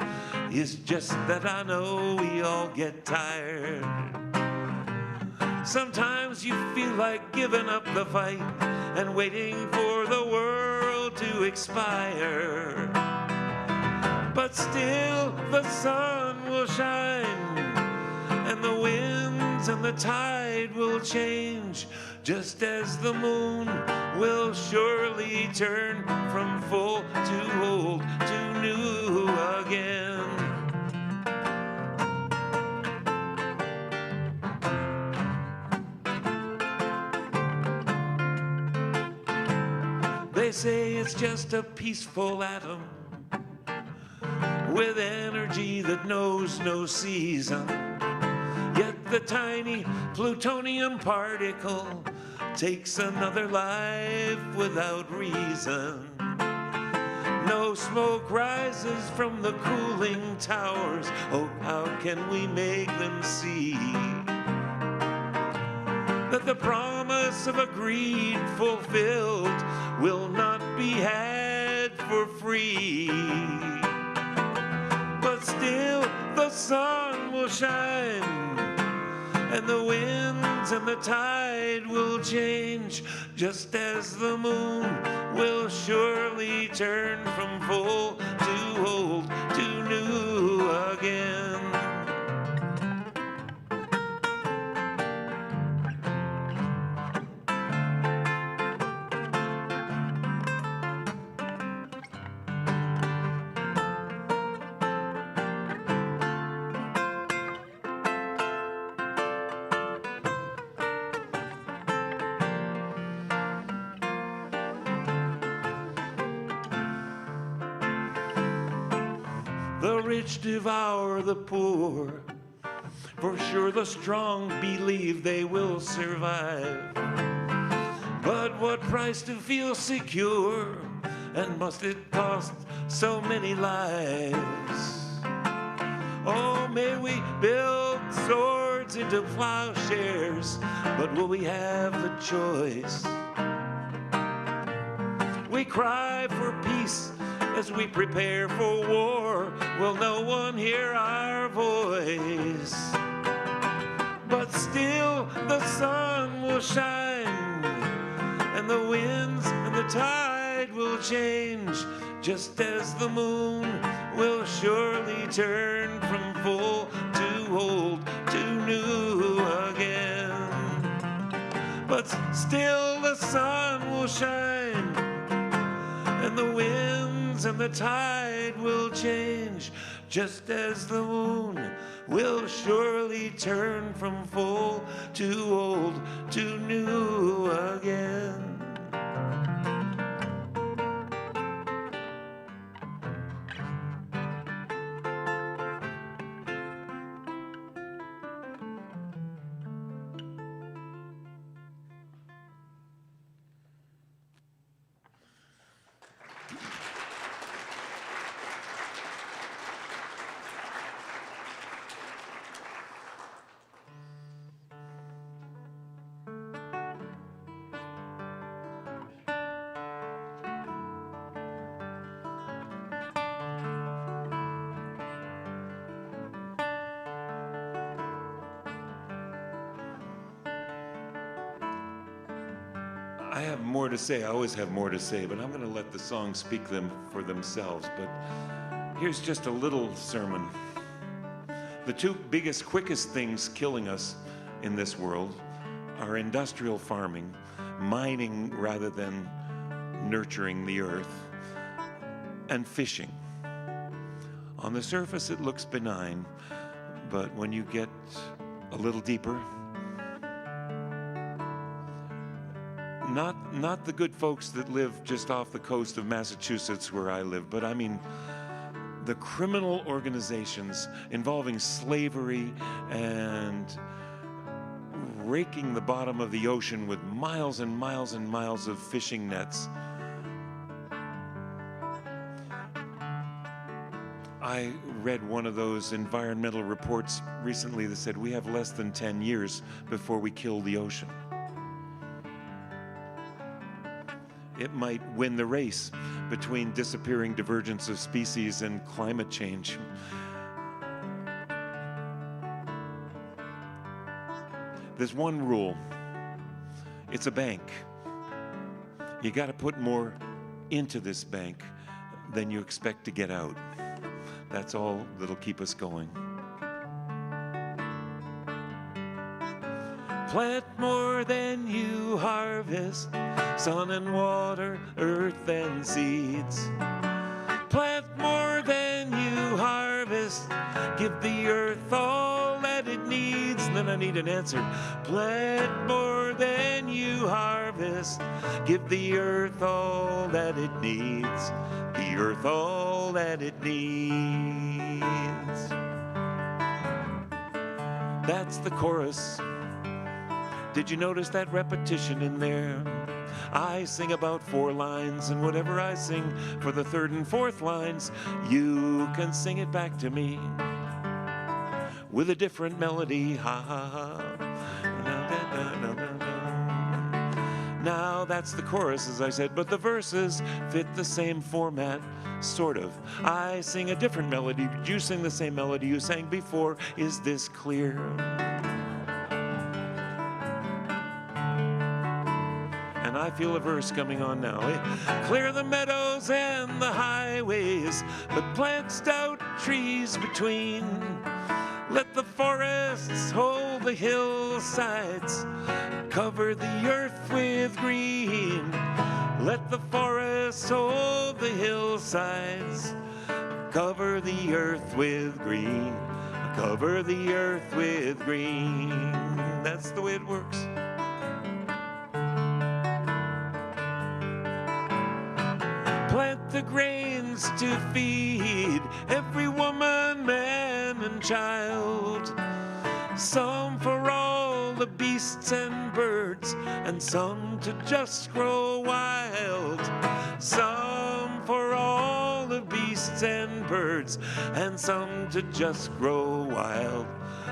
is just that I know we all get tired. Sometimes you feel like giving up the fight and waiting for the world to expire. But still the sun will shine, and the winds and the tide will change, just as the moon will surely turn from full to old to new again. They say it's just a peaceful atom with energy that knows no season. Yet the tiny plutonium particle takes another life without reason. No smoke rises from the cooling towers. Oh, how can we make them see that the promise of a greed fulfilled will not be had for free? But still the sun will shine, and the winds and the tide will change, just as the moon will surely turn from full to old to new again. The rich devour the poor. For sure the strong believe they will survive. But what price to feel secure? And must it cost so many lives? Oh, may we build swords into plowshares, but will we have the choice? We cry for peace as we prepare for war. Will no one hear our voice? But still the sun will shine, and the winds and the tide will change, just as the moon will surely turn from full to old to new again. But still the sun will shine, and the winds and the tide will change, just as the moon will surely turn from full to old to new again. I have more to say. I always have more to say, but I'm going to let the songs speak them for themselves. But here's just a little sermon. The two biggest, quickest things killing us in this world are industrial farming, mining rather than nurturing the earth, and fishing. On the surface, it looks benign, but when you get a little deeper, not the good folks that live just off the coast of Massachusetts where I live, but I mean the criminal organizations involving slavery and raking the bottom of the ocean with miles and miles and miles of fishing nets. I read one of those environmental reports recently that said we have less than 10 years before we kill the ocean. It might win the race between disappearing divergence of species and climate change. There's one rule. It's a bank. You got to put more into this bank than you expect to get out. That's all that'll keep us going. Plant more than you harvest, sun and water, earth and seeds. Plant more than you harvest, give the earth all that it needs. And then I need an answer. Plant more than you harvest, give the earth all that it needs. The earth all that it needs. That's the chorus. Did you notice that repetition in there? I sing about 4 lines, and whatever I sing for the 3rd and 4th lines, you can sing it back to me with a different melody. Ha ha ha. Now that's the chorus, as I said, but the verses fit the same format, sort of. I sing a different melody, you sing the same melody you sang before. Is this clear? And I feel a verse coming on now. Clear the meadows and the highways, but plant stout trees between. Let the forests hold the hillsides, cover the earth with green. Let the forests hold the hillsides, cover the earth with green. Cover the earth with green. That's the way it works. Plant the grains to feed every woman, man, and child. Some for all the beasts and birds, and some to just grow wild. Some for all the beasts and birds, and some to just grow wild.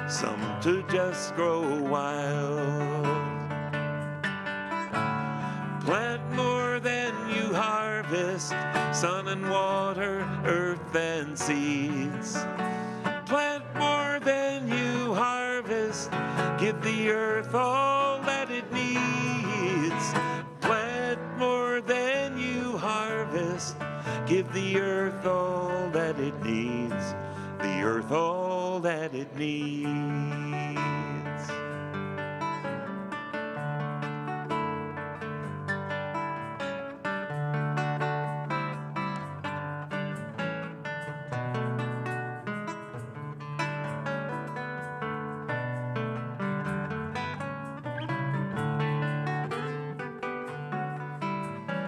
Some to just grow wild. Plant more than you harvest, sun and water, earth and seeds. Plant more than you harvest, give the earth all that it needs. Plant more than you harvest, give the earth all that it needs. The earth all that it needs.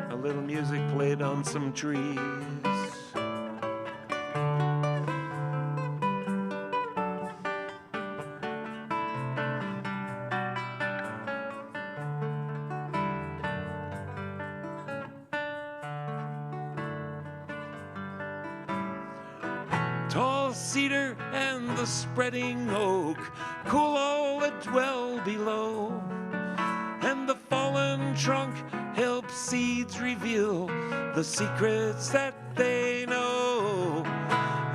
A little music played on some trees. Tall cedar and the spreading oak cool all that dwell below, and the fallen trunk helps seeds reveal the secrets that they know.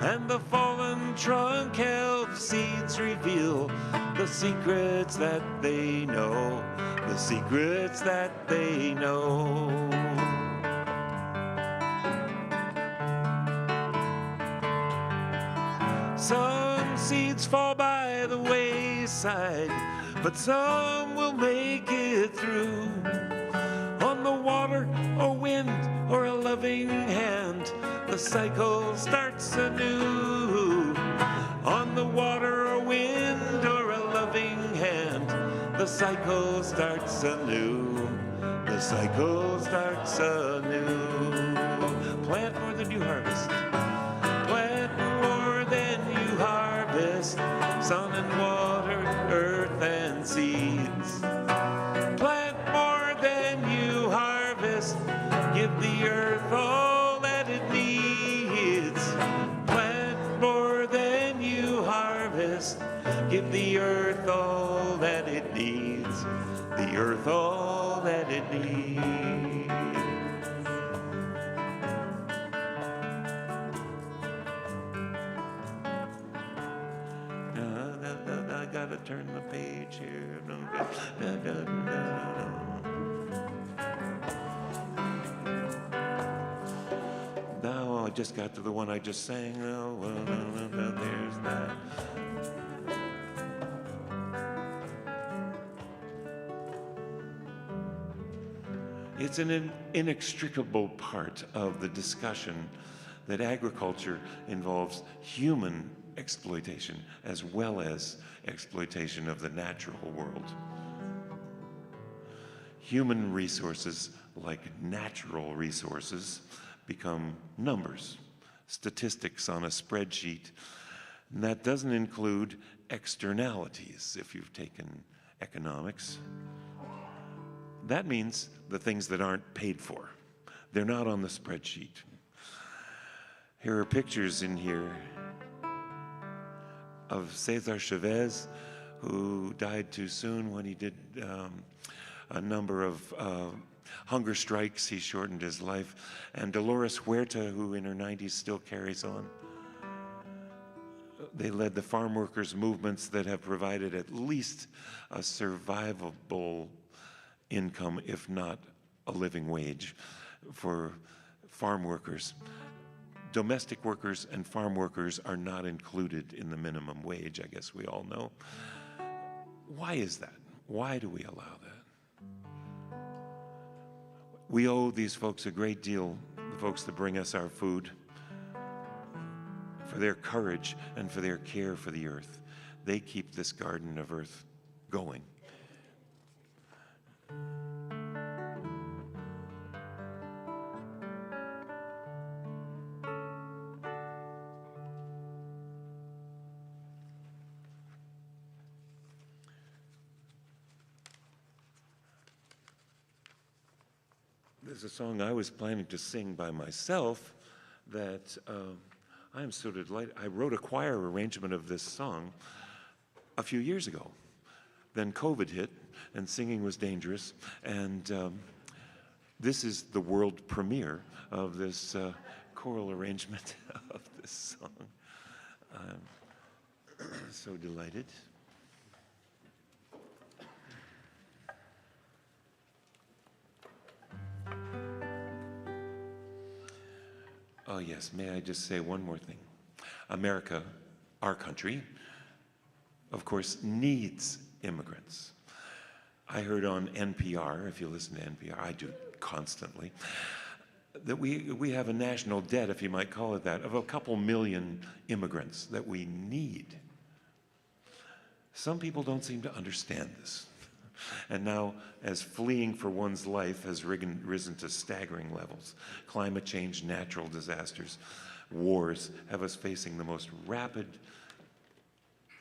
And the fallen trunk helps seeds reveal the secrets that they know, the secrets that they know. Some seeds fall by the wayside, but some will make it through. On the water or wind or a loving hand, the cycle starts anew. On the water or wind or a loving hand, the cycle starts anew. The cycle starts anew. Plant more than you harvest. Plant more than you harvest. Sun and water, earth and seeds. Plant more than you harvest. Give the earth all that it needs. Plant more than you harvest. Give the earth all that it needs. The earth all that it needs. I gotta turn the page here. Now I just got to the one I just sang. Oh, well, there's that. It's an inextricable part of the discussion that agriculture involves human exploitation as well as exploitation of the natural world. Human resources, like natural resources, become numbers, statistics on a spreadsheet. And that doesn't include externalities, if you've taken economics. That means the things that aren't paid for. They're not on the spreadsheet. Here are pictures in here of Cesar Chavez, who died too soon when he did a number of hunger strikes. He shortened his life. And Dolores Huerta, who in her 90s still carries on. They led the farm workers' movements that have provided at least a survivable income, if not a living wage, for farm workers. Domestic workers and farm workers are not included in the minimum wage, I guess we all know. Why is that? Why do we allow that? We owe these folks a great deal, the folks that bring us our food, for their courage and for their care for the earth. They keep this garden of earth going. was a song I was planning to sing by myself that I am so delighted. I wrote a choir arrangement of this song a few years ago. Then COVID hit, and singing was dangerous, and this is the world premiere of this choral arrangement of this song. I'm so delighted. Oh yes, may I just say one more thing? America, our country, of course, needs immigrants. I heard on NPR, if you listen to NPR, I do constantly, that we have a national debt, if you might call it that, of a couple million immigrants that we need. Some people don't seem to understand this. And now, as fleeing for one's life has risen to staggering levels, climate change, natural disasters, wars have us facing the most rapid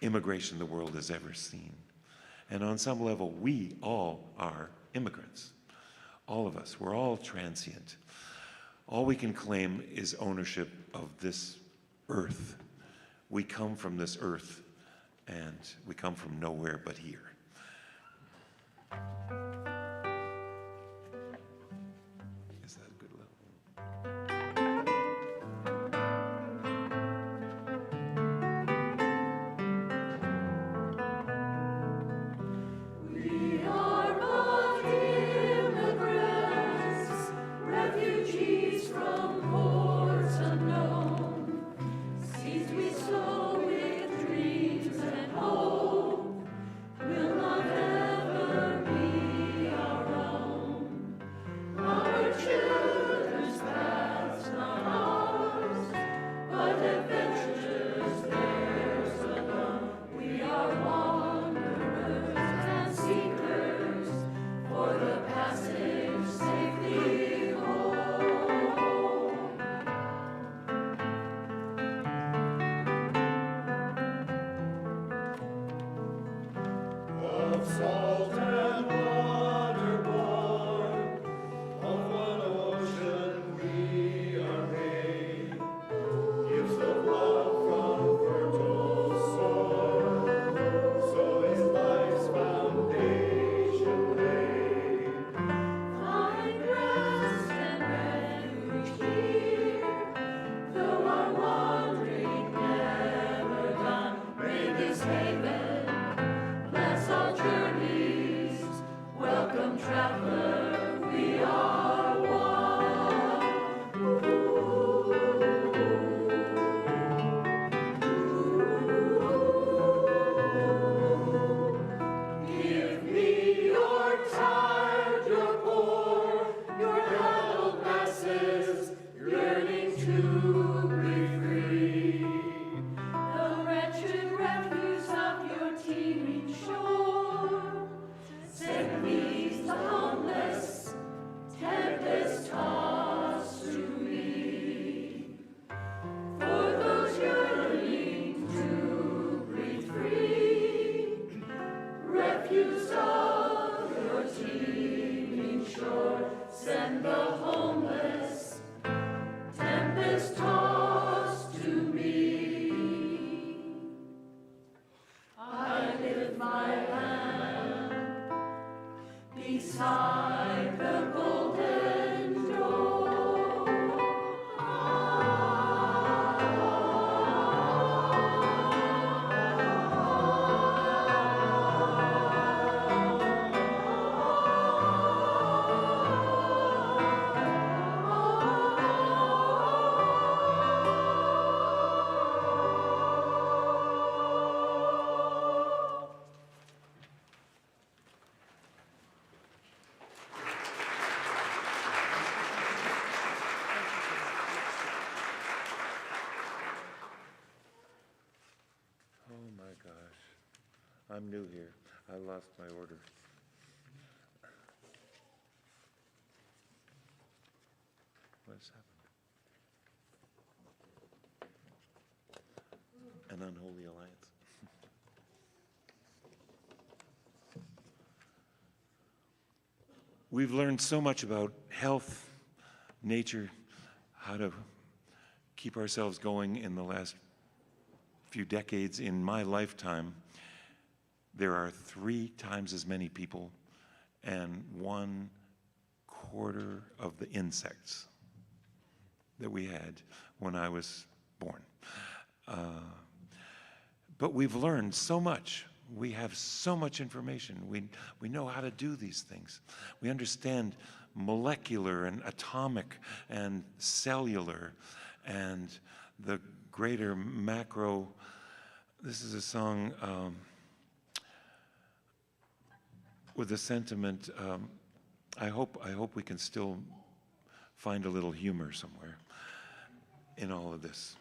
immigration the world has ever seen. And on some level, we all are immigrants. All of us, we're all transient. All we can claim is ownership of this earth. We come from this earth, and we come from nowhere but here. Is that a good level? We are but immigrants, refugees from ports unknown, seeds we sow with dreams and hope will not ever be our own. Our children's paths not ours, but adventures theirs alone. We are wanderers and seekers for the passage safely home. Of salt and water born, of one ocean we are made. Gifts of love from fertile soil, so is life's foundation laid. Find rest and refuge here, though our wandering never done. May this haven bless our journeys. Welcome, traveler, we are one. Give me your tired, your poor, your huddled masses, yearning to be free. The wretched refuse of your teeming shore, send these the homeless, tempest tossed to me. For those yearning to breathe free, refuse of your teeming shore, send the homeless, tempest tossed to me. I lift my hand beside the golden door. Oh my gosh. I'm new here. I lost my order. What has happened? An unholy alliance. We've learned so much about health nature, how to keep ourselves going in the last few decades in my lifetime, there are 3 times as many people and 1/4 of the insects that we had when I was born. But we've learned so much. We have so much information. We know how to do these things. We understand molecular and atomic and cellular and the greater macro. This is a song with a sentiment. I hope we can still find a little humor somewhere in all of this.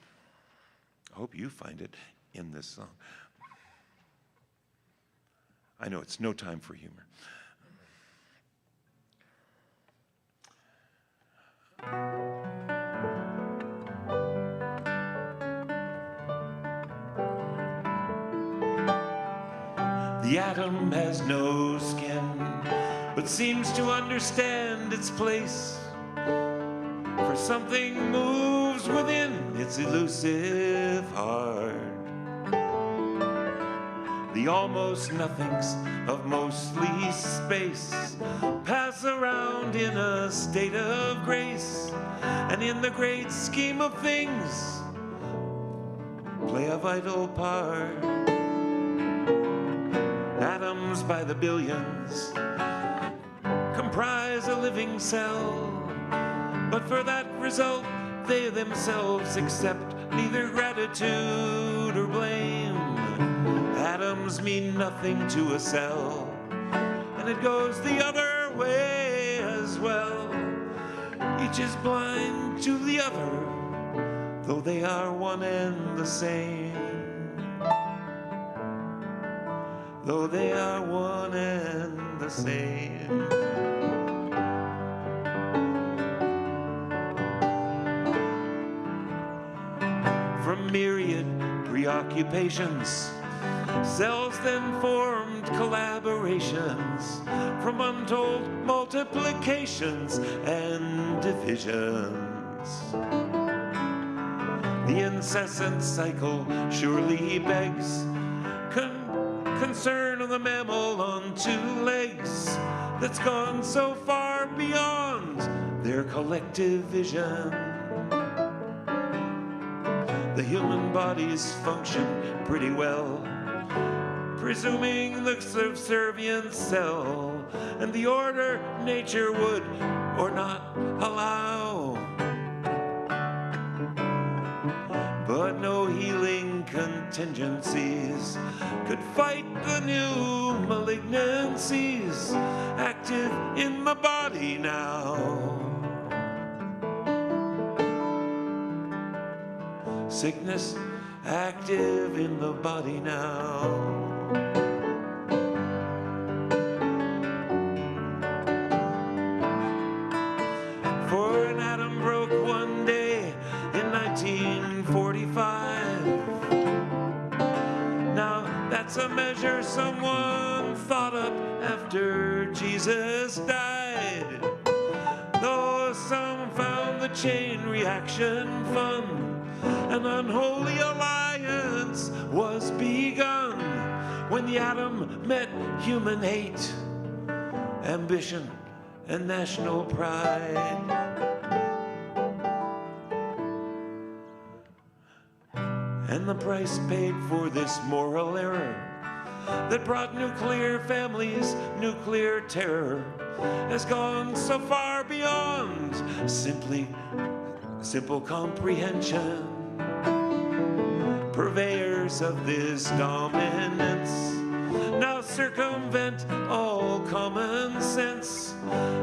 I hope you find it in this song. I know it's no time for humor. The atom has no skin, but seems to understand its place. For something moves within its elusive heart. The almost nothings of mostly space pass around in a state of grace, and in the great scheme of things play a vital part. Atoms by the billions comprise a living cell, but for that result they themselves accept neither gratitude or blame. Atoms mean nothing to a cell, and it goes the other way as well. Each is blind to the other, though they are one and the same. Though they are one and the same. From myriad preoccupations, cells then formed collaborations. From untold multiplications and divisions. The incessant cycle surely begs concern of the mammal on 2 legs that's gone so far beyond their collective vision. The human bodies function pretty well, presuming the subservient cell and the order nature would or not allow. But no healing contingencies could fight the new malignancies active in the body now. Sickness active in the body now. For an atom broke one day in 1945. Now that's a measure someone thought up after Jesus died. Though some found the chain reaction fun, an unholy alliance was begun when the atom met human hate, ambition, and national pride. And the price paid for this moral error that brought nuclear families, nuclear terror, has gone so far beyond simple comprehension. Purveyors of this dominance now circumvent all common sense,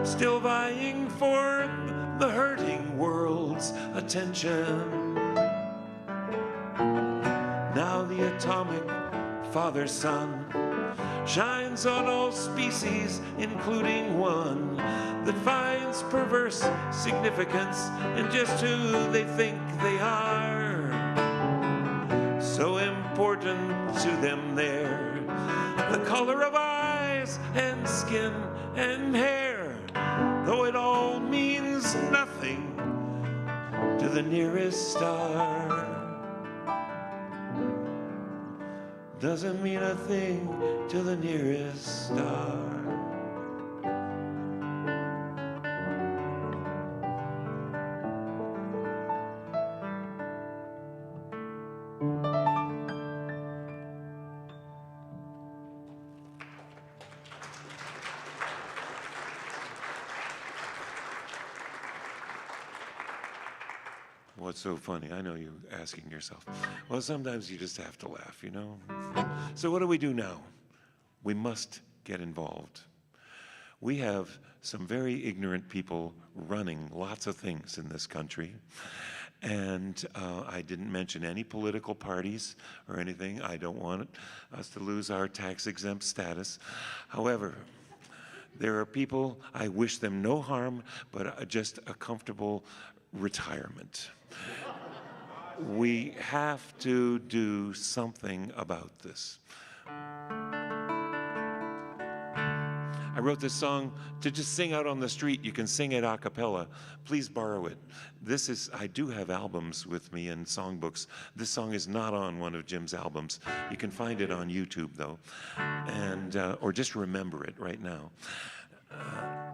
still vying for the hurting world's attention. Now the atomic father-son shines on all species, including one that finds perverse significance in just who they think they are. So important to them there, the color of eyes and skin and hair, though it all means means nothing to the nearest star. Doesn't mean a thing to the nearest star. What's so funny? I know you're asking yourself. Well, sometimes you just have to laugh, you know? So what do we do now? We must get involved. We have some very ignorant people running lots of things in this country. And I didn't mention any political parties or anything. I don't want us to lose our tax-exempt status. However, there are people, I wish them no harm, but just a comfortable retirement. We have to do something about this. I wrote this song to just sing out on the street. You can sing it a cappella. Please borrow it. I do have albums with me and songbooks. This song is not on one of Jim's albums. You can find it on YouTube though, and or just remember it right now.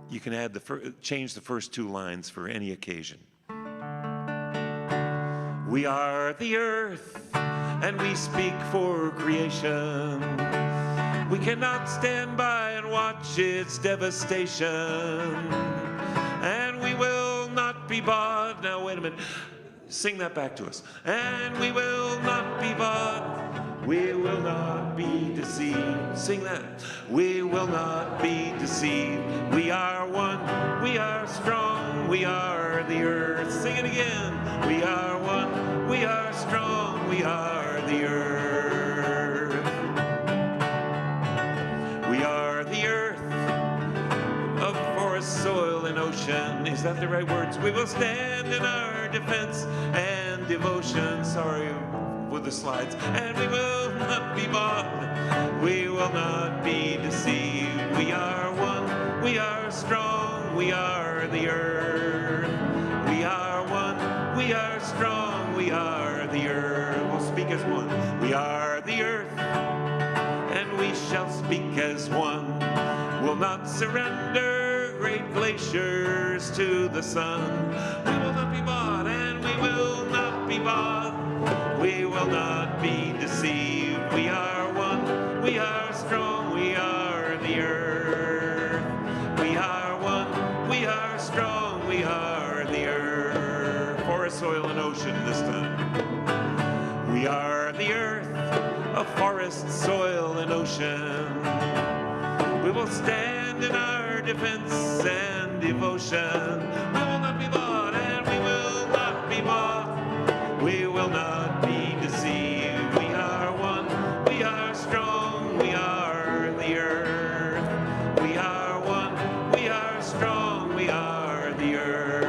You can add change the first two lines for any occasion. We are the earth, and we speak for creation. We cannot stand by and watch its devastation. And we will not be bought. Now, wait a minute. Sing that back to us. And we will not be bought. We will not be deceived. Sing that. We will not be deceived. We are one. We are strong. We are the earth. Sing it again. We are one. We are strong. We are the earth. We are the earth of forest, soil, and ocean. Is that the right words? We will stand in our defense and devotion. Sorry with the slides. And we will not be bought. We will not be deceived. We are one. We are strong. We are the earth. We are one. We are strong. We are the earth. We'll speak as one. We are the earth, and we shall speak as one. We'll not surrender great glaciers to the sun. We will not be bought, and we will not be bought. We will not be deceived. We are one. We are strong. We are the earth. We are one. We are strong. We are the earth. Forest, soil, and ocean this time. We are the earth of forest, soil, and ocean. We will stand in our defense and devotion. We will not be bought, and we will not be bought. We will not be deceived. We are one. We are strong. We are the earth. We are one. We are strong. We are the earth.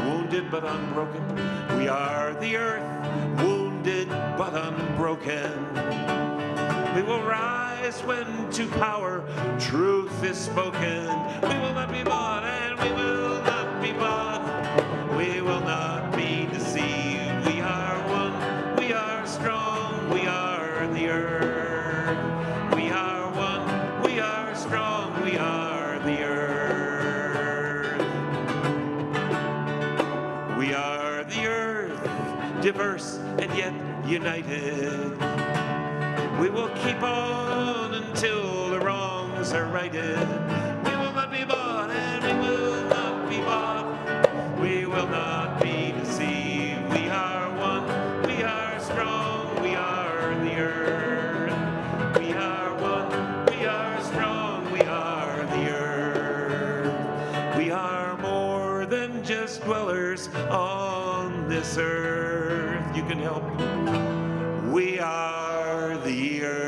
Wounded but unbroken. We are the earth. Wounded but unbroken. We will rise when to power truth is spoken. We will not be bought, and we will not be bought. We will not be deceived. We are one. We are strong. We are the earth. We are one. We are strong. We are the earth. We are the earth, diverse and yet united. We will keep on until the wrongs are righted. We will not be bought, and we will not be bought. We will not be deceived. We are one. We are strong. We are the earth. We are one. We are strong. We are the earth. We are more than just dwellers on this earth. You can help. We are the earth.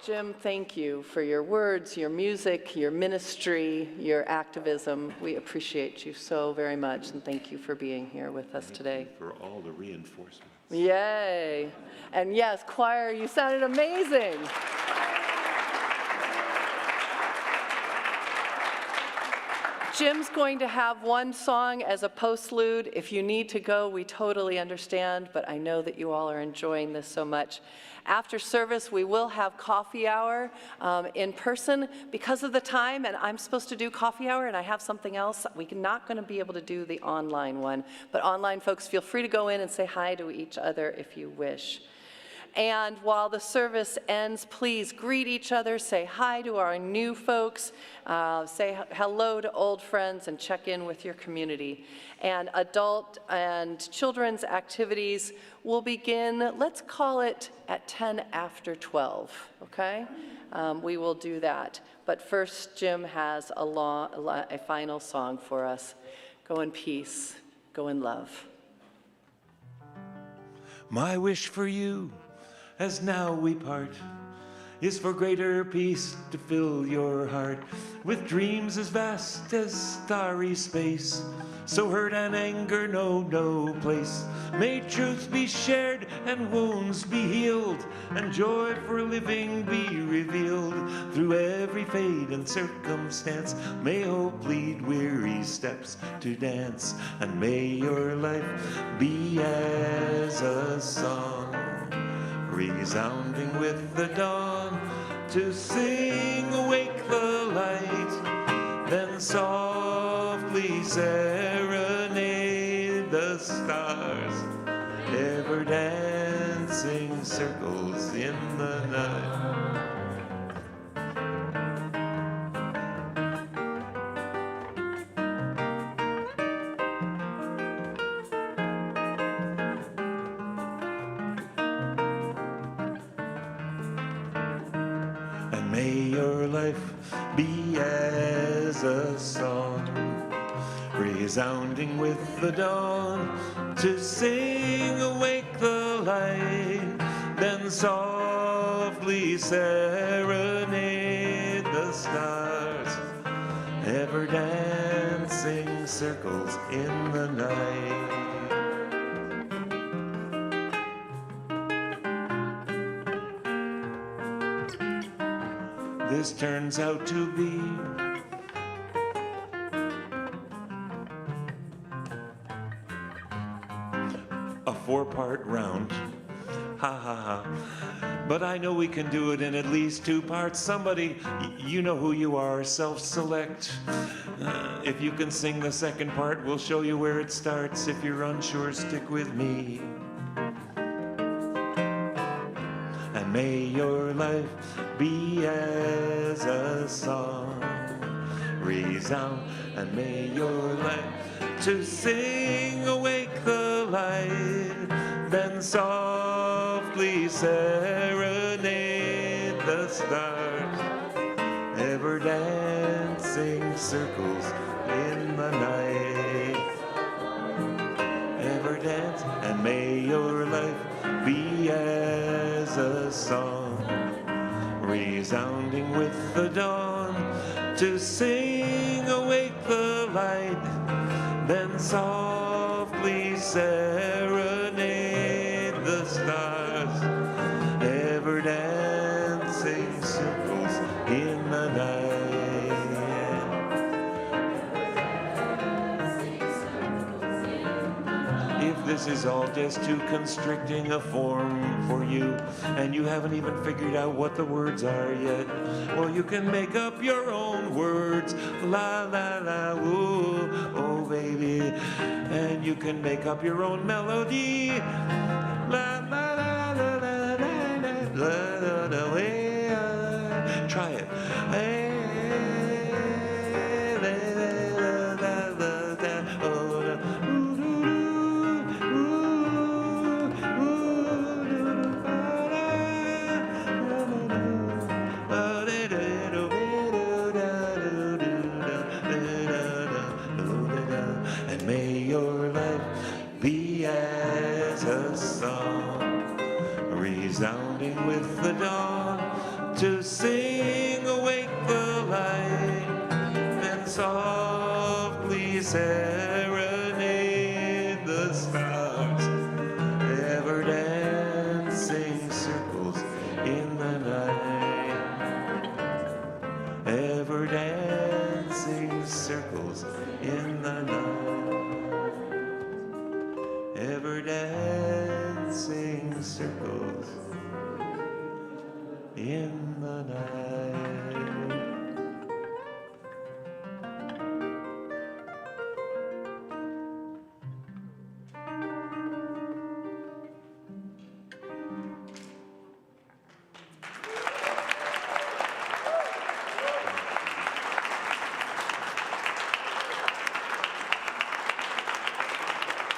Jim, thank you for your words, your music, your ministry, your activism. We appreciate you so very much, and thank you for being here with us today. Thank you for all the reinforcements. Yay. And yes, choir, you sounded amazing. Jim's going to have one song as a postlude. If you need to go, we totally understand, but I know that you all are enjoying this so much. After service, we will have coffee hour in person. Because of the time, and I'm supposed to do coffee hour, and I have something else, we're not going to be able to do the online one. But online folks, feel free to go in and say hi to each other if you wish. And while the service ends, please greet each other, say hi to our new folks, say hello to old friends, and check in with your community. And adult and children's activities will begin, let's call it at 10 after 12, okay? We will do that. But first, Jim has a final song for us. Go in peace, go in love. My wish for you, as now we part, is for greater peace to fill your heart with dreams as vast as starry space. So hurt and anger know no place. May truth be shared and wounds be healed, and joy for living be revealed through every fate and circumstance. May hope lead weary steps to dance, and may your life be as a song, resounding with the dawn, to sing awake the light, then softly serenade the stars, ever dancing circles in the night. May your life be as a song, resounding with the dawn, to sing awake the light, then softly serenade the stars, ever dancing circles in the night. This turns out to be a 4-part round. Ha ha ha. But I know we can do it in at least 2 parts. Somebody, you know who you are, self-select. If you can sing the second part, we'll show you where it starts. If you're unsure, stick with me. And may your life be as a song, resound, and may your life to sing awake the light, then softly serenade the stars, ever dancing circles in the night, ever dance, and may your life be as a song, resounding with the dawn, to sing awake the light, then softly serenade the stars, ever dancing circles in the night. If this is all just too constricting a form for you, and you haven't even figured out what the words are yet, well, you can make up your own words, la la la, ooh, oh baby, and you can make up your own melody, la la la la la la la la la la. Try it. And may your life be as a sun, dawn to sing awake the light and softly serenade the stars, ever dancing circles in the night, ever dancing circles in the night, ever dancing circles in the night.